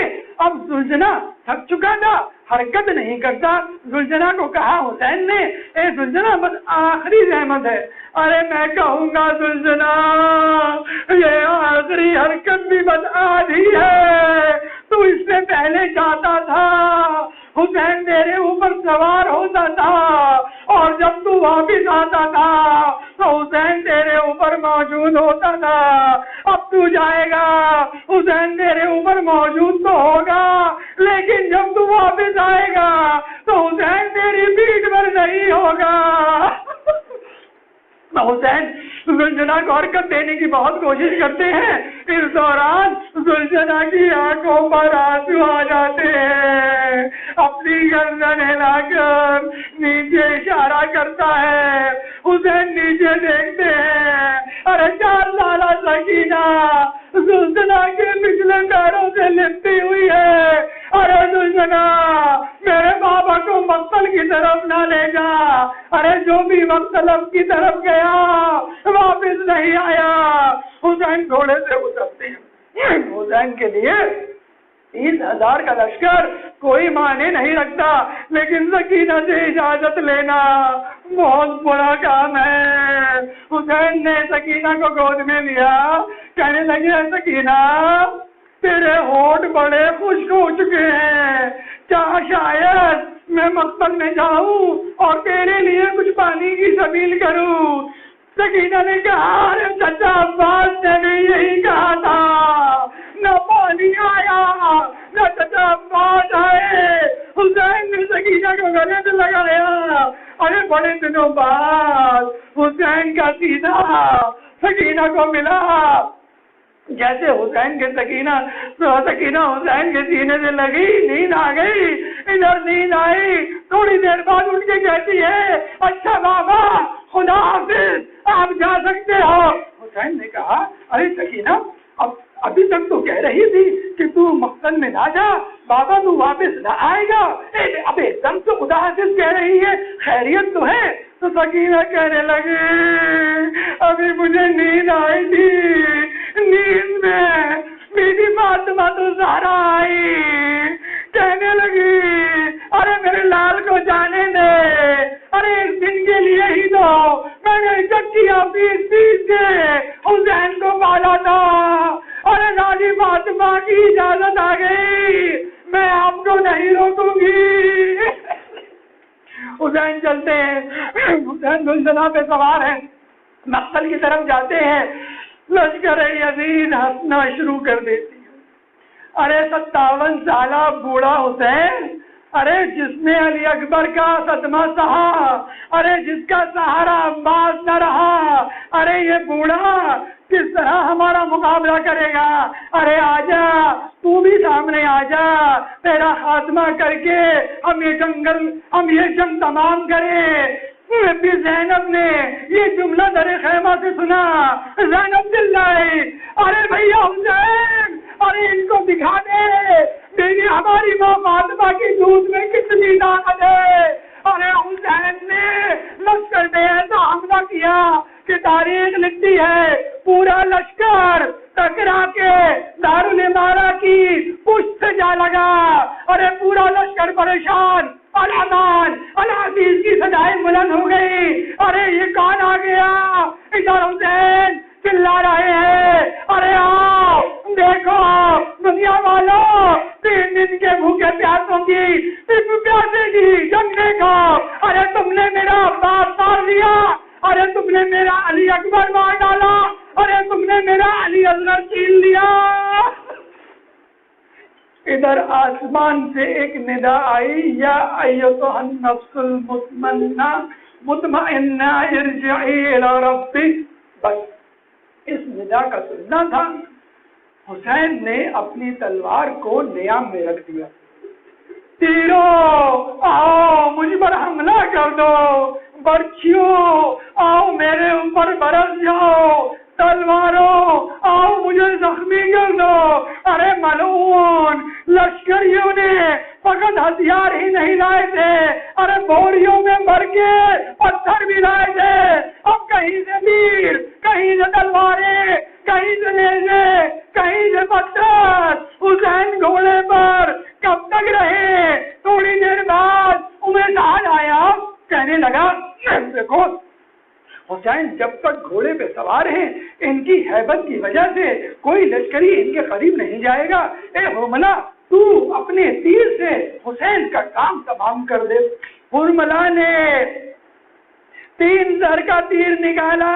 اب زلجنا تھک چکا تھا، حرکت نہیں کرتا۔ زلجنا کو کہا حسین نے اے زلجنا بس آخری زحمت ہے۔ ارے میں کہوں گا زلجنا یہ آخری حرکت بھی بس آدھی ہے، تو اس سے پہلے جاتا تھا حسین تیرے اوپر سوار ہوتا تھا اور جب تو واپس آتا تھا تو حسین تیرے اوپر موجود ہوتا تھا، اب تو جائے گا حسین تیرے اوپر موجود تو ہوگا لیکن جب تو واپس آئے گا تو حسین تیری پیٹھ پر نہیں ہوگا۔ حسین زلجنا کو حرکت دینے کی بہت کوشش کرتے ہیں، اس دوران زلجنا کی آنکھوں پر آنسو آ جاتے ہیں، اپنی گردن ہلا کر نیچے اشارہ کرتا ہے۔ حسین نیچے دیکھتے ہیں، ارے 4 سالہ سکینہ زلجنا کے پچھلے پیروں سے لپٹی ہوئی ہے۔ ارے زلجنا میرے بابا کو مقتل کی طرف نہ لے جا، ارے جو بھی مقتل کی طرف گیا واپس نہیں آیا۔ حسین گھوڑے سے اترتے ہیں۔ حسین کے لیے 30,000 کا لشکر کوئی معنی نہیں رکھتا، لیکن سکینہ سے اجازت لینا بہت بڑا کام ہے۔ حسین نے سکینہ کو گود میں لیا، کہنے لگی اے سکینہ تیرے ہونٹ بڑے خشک ہو چکے ہیں، کیا شاید میں مقبل میں جاؤں اور تیرے لیے کچھ پانی کی سبیل کروں؟ سکینہ نے کہا ارے چچا عباس نے بھی یہی کہا تھا، نہ پانی آیا نہ چچا عباس آئے۔ حسین نے سکینہ کو گلے سے لگایا، ارے بڑے دنوں بعد حسین کا سینہ سکینہ کو ملا، جیسے حسین کے سکینہ حسین کے سینے سے لگی، نیند آ گئی، ادھر نیند آئی، تھوڑی دیر بعد اٹھ کے کہتی ہے اچھا بابا خدا حافظ آپ جا سکتے ہو۔ حسین نے کہا ارے سکینہ ابھی تک تو کہہ رہی تھی کہ تو مقصد میں نہ جا، بابا تو واپس نہ آئے گا، اب ایک دم سے خدا حافظ کہہ رہی ہے، خیریت تو ہے؟ تو سکینہ کہنے لگی ابھی مجھے نیند آئی تھی، نیند میں میری فاطمہ تو زہرا آئی، کہنے لگی ارے میرے لال کو جانے دے، ارے اس دن کے لیے ہی تو میں نے چٹیاں پیس پیس کے حسین کو پالا تھا، ارے نانی فاطمہ کی اجازت آ گئی، میں آپ کو نہیں روکوں گی۔ حسین چلتے ہیں، حسین گلزنہ پہ سوار ہیں، مقتل کی طرف جاتے ہیں، لشکر یزید ہنسنا شروع کر دیتی ہے۔ ارے 57 سالہ بوڑھا حسین، ارے جس نے علی اکبر کا صدمہ سہا، ارے جس کا سہارا عباس نہ رہا، ارے یہ بوڑھا کس طرح ہمارا مقابلہ کرے گا؟ ارے آجا تو بھی سامنے آجا، تیرا خاتمہ کر کے ہم یہ جنگ تمام کریں۔ زینب نے یہ جملہ در خیمہ سے سنا، زینب چلائی ارے بھیا حسین، ارے ان کو دکھا دے میری ہماری ماں فاطمہ کی دودھ میں کتنی طاقت ہے۔ ارے حسین نے لشکر نے ایسا حملہ کیا کہ تاریخ لکھتی ہے پورا لشکر ٹکرا کے دارالامارہ کی پشت سے جا لگا، ارے پورا لشکر پریشان، الامان العزیز کی صدائیں بلند ہو گئی، ارے یہ کون آ گیا؟ ادھر حسین چلا رہے ہیں، ارے آؤ دیکھو دنیا والوں، 3 دن کے بھوکے پیاسوں کی پیاسے کی جنگ دیکھو، ارے تم نے میرا عباس مار دیا، ارے تم نے میرا علی اکبر مار ڈالا، ارے تم نے میرا علی اصغر چھین لیا۔ ادھر آسمان سے ایک ندا آئی، یا ایتھا النفس مطمئنہ ارجعی الی ربک، بس اس ندا کا سننا تھا۔ حسین نے اپنی تلوار کو نیام میں رکھ دیا، تیروں آؤ مجھ پر حملہ کر دو، برچھیوں آؤ میرے اوپر برس جاؤ، تلواروں آؤ مجھے زخمی کر دو۔ ارے ملعون لشکریوں نے فقط ہتھیار ہی نہیں لائے تھے، ارے بوریوں میں بھر کے پتھر بھی لائے تھے، اب کہیں سے تیر، کہیں سے تلواریں، کہیں سے نیزے، کہیں سے پتھر۔ حسین گھوڑے پر کب تک رہے؟ تھوڑی دیر بعد امیدوار آیا، کہنے لگا دیکھو حسین جب تک گھوڑے پہ سوار ہیں ان کی ہیبت کی وجہ سے کوئی لشکری ان کے قریب نہیں جائے گا، اے حرملہ تو اپنے تیر سے حسین کا کام تمام کر دے۔ حرملہ نے 3 سر کا تیر نکالا،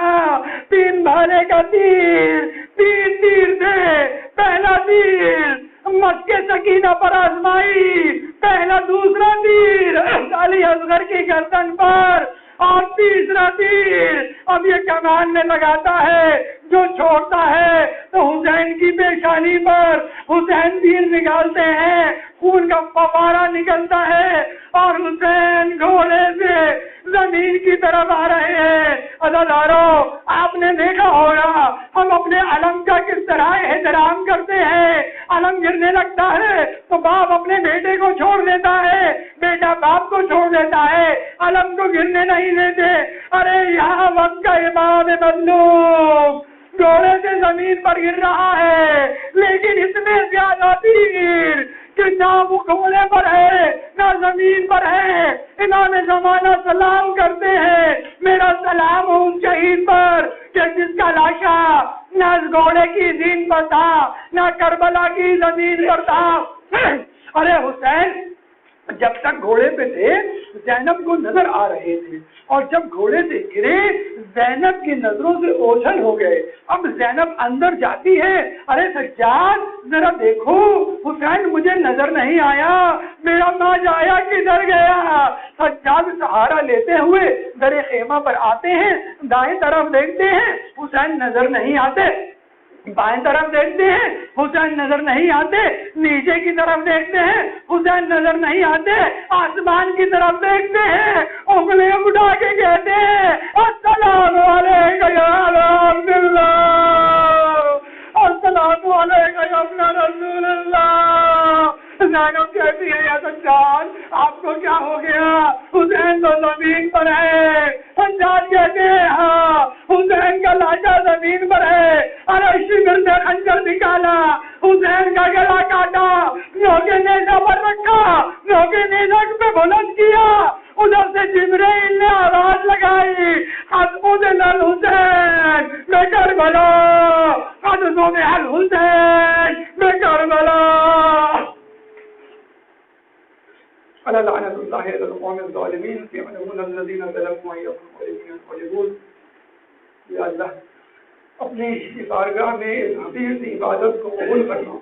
3 بھالے کا تیر، 3 تیر تھے، پہلا تیر مسکے سکینہ پر آزمائی، پہلا دوسرا تیر علی اصغر کی گردن پر، اور تیسرا تیر اب یہ کمان میں لگاتا ہے، جو چھوڑتا ہے تو حسین کی پیشانی پر۔ حسین تیر نکالتے ہیں، خون کا فوارہ نکلتا ہے اور حسین گھوڑے سے زمین کی طرف آ رہے ہیں۔ عزادارو آپ نے دیکھا ہوگا ہم اپنے علم کا کس طرح احترام کرتے ہیں، علم گرنے لگتا ہے تو باپ اپنے بیٹے کو چھوڑ دیتا ہے، بیٹا باپ کو چھوڑ دیتا ہے، علم کو گرنے نہیں دیتے۔ ارے یہاں وقت کا امام مظلوم گھوڑے سے زمین پر گر رہا ہے، لیکن اتنے زیادہ تیر کہ نہ وہ گھوڑے پر ہے نہ زمین پر ہے۔ امام زمانہ سلام کرتے ہیں، میرا سلام ہو ان شہید پر گھوڑے کی زین پر تھا نہ کربلا کی زمین پر تھا. ارے حسین جب تک گھوڑے پہ تھے زینب کو نظر آ رہے تھے اور جب گھوڑے سے گرے زینب کی نظروں سے اوجھل ہو گئے. اب زینب اندر جاتی ہے, ارے سجاد ذرا دیکھو حسین مجھے نظر نہیں آیا, میرا ماں جایا کدھر گیا. سجاد سہارا لیتے ہوئے در خیمہ پر آتے ہیں, دائیں طرف دیکھتے ہیں حسین نظر نہیں آتے, بائیں طرف دیکھتے ہیں حسین نظر نہیں آتے, نیچے کی طرف دیکھتے ہیں حسین نظر نہیں آتے, آسمان کی طرف دیکھتے ہیں انگلیاں اٹھا کے کہتے ہیں السلام علیکم یا عبداللہ, السلام علیکم یا ابن رسول اللہ. زینب کہتی ہے یا سجاد آپ کو کیا ہو گیا, حسین تو زمین پر ہے. سجاد کہتے ہیں ہاں حسین کا لاٹا زمین پر ہے. ارے شکر سے خنجر نکالا, حسین کا گلا کاٹا, نوکے نیزہ پر رکھا, نوکے نیزہ پہ بلند کیا. ادھر سے جبرائیل نے آواز لگائی حسبنا الحسین میں کربلا, حسبنا الحسین میں کربلا. ألا لعنة الله على القوم الظالمين يعلمون الذين ظلموا أيهم الظالمين ينقلبون. یا اللہ اپنی بارگاہ میں اس حقیر کی عبادت کو قبول فرما,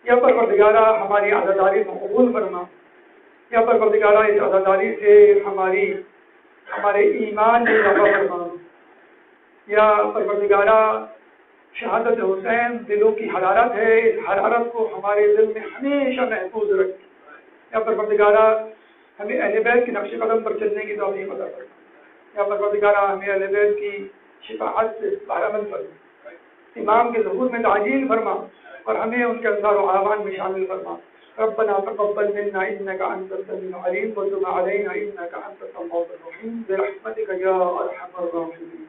یا پروردگارہ ہماری عزاداری کو قبول فرما, یا پروردگارہ اس عزاداری سے ہمارے ایمان میں اضافہ فرما, یا پروردگارہ شہادت حسین دلوں کی حرارت ہے, اس حرارت کو ہمارے دل میں ہمیشہ محفوظ رکھ. یا پروردگارہ ہمیں اہل بیت کے نقش قدم پر چلنے کی توفیق عطا فرما. یا پروردگارہ ہمیں اہل بیت کی شفاعت سے بہرمند فرما, امام کے ظہور میں تعجیل فرما اور ہمیں ان کے انصار و اعوان میں شامل فرما. ربنا تقبل منا انك انت السميع العليم وتب علينا انك انت التواب الرحيم برحمتك يا ارحم الراحمين.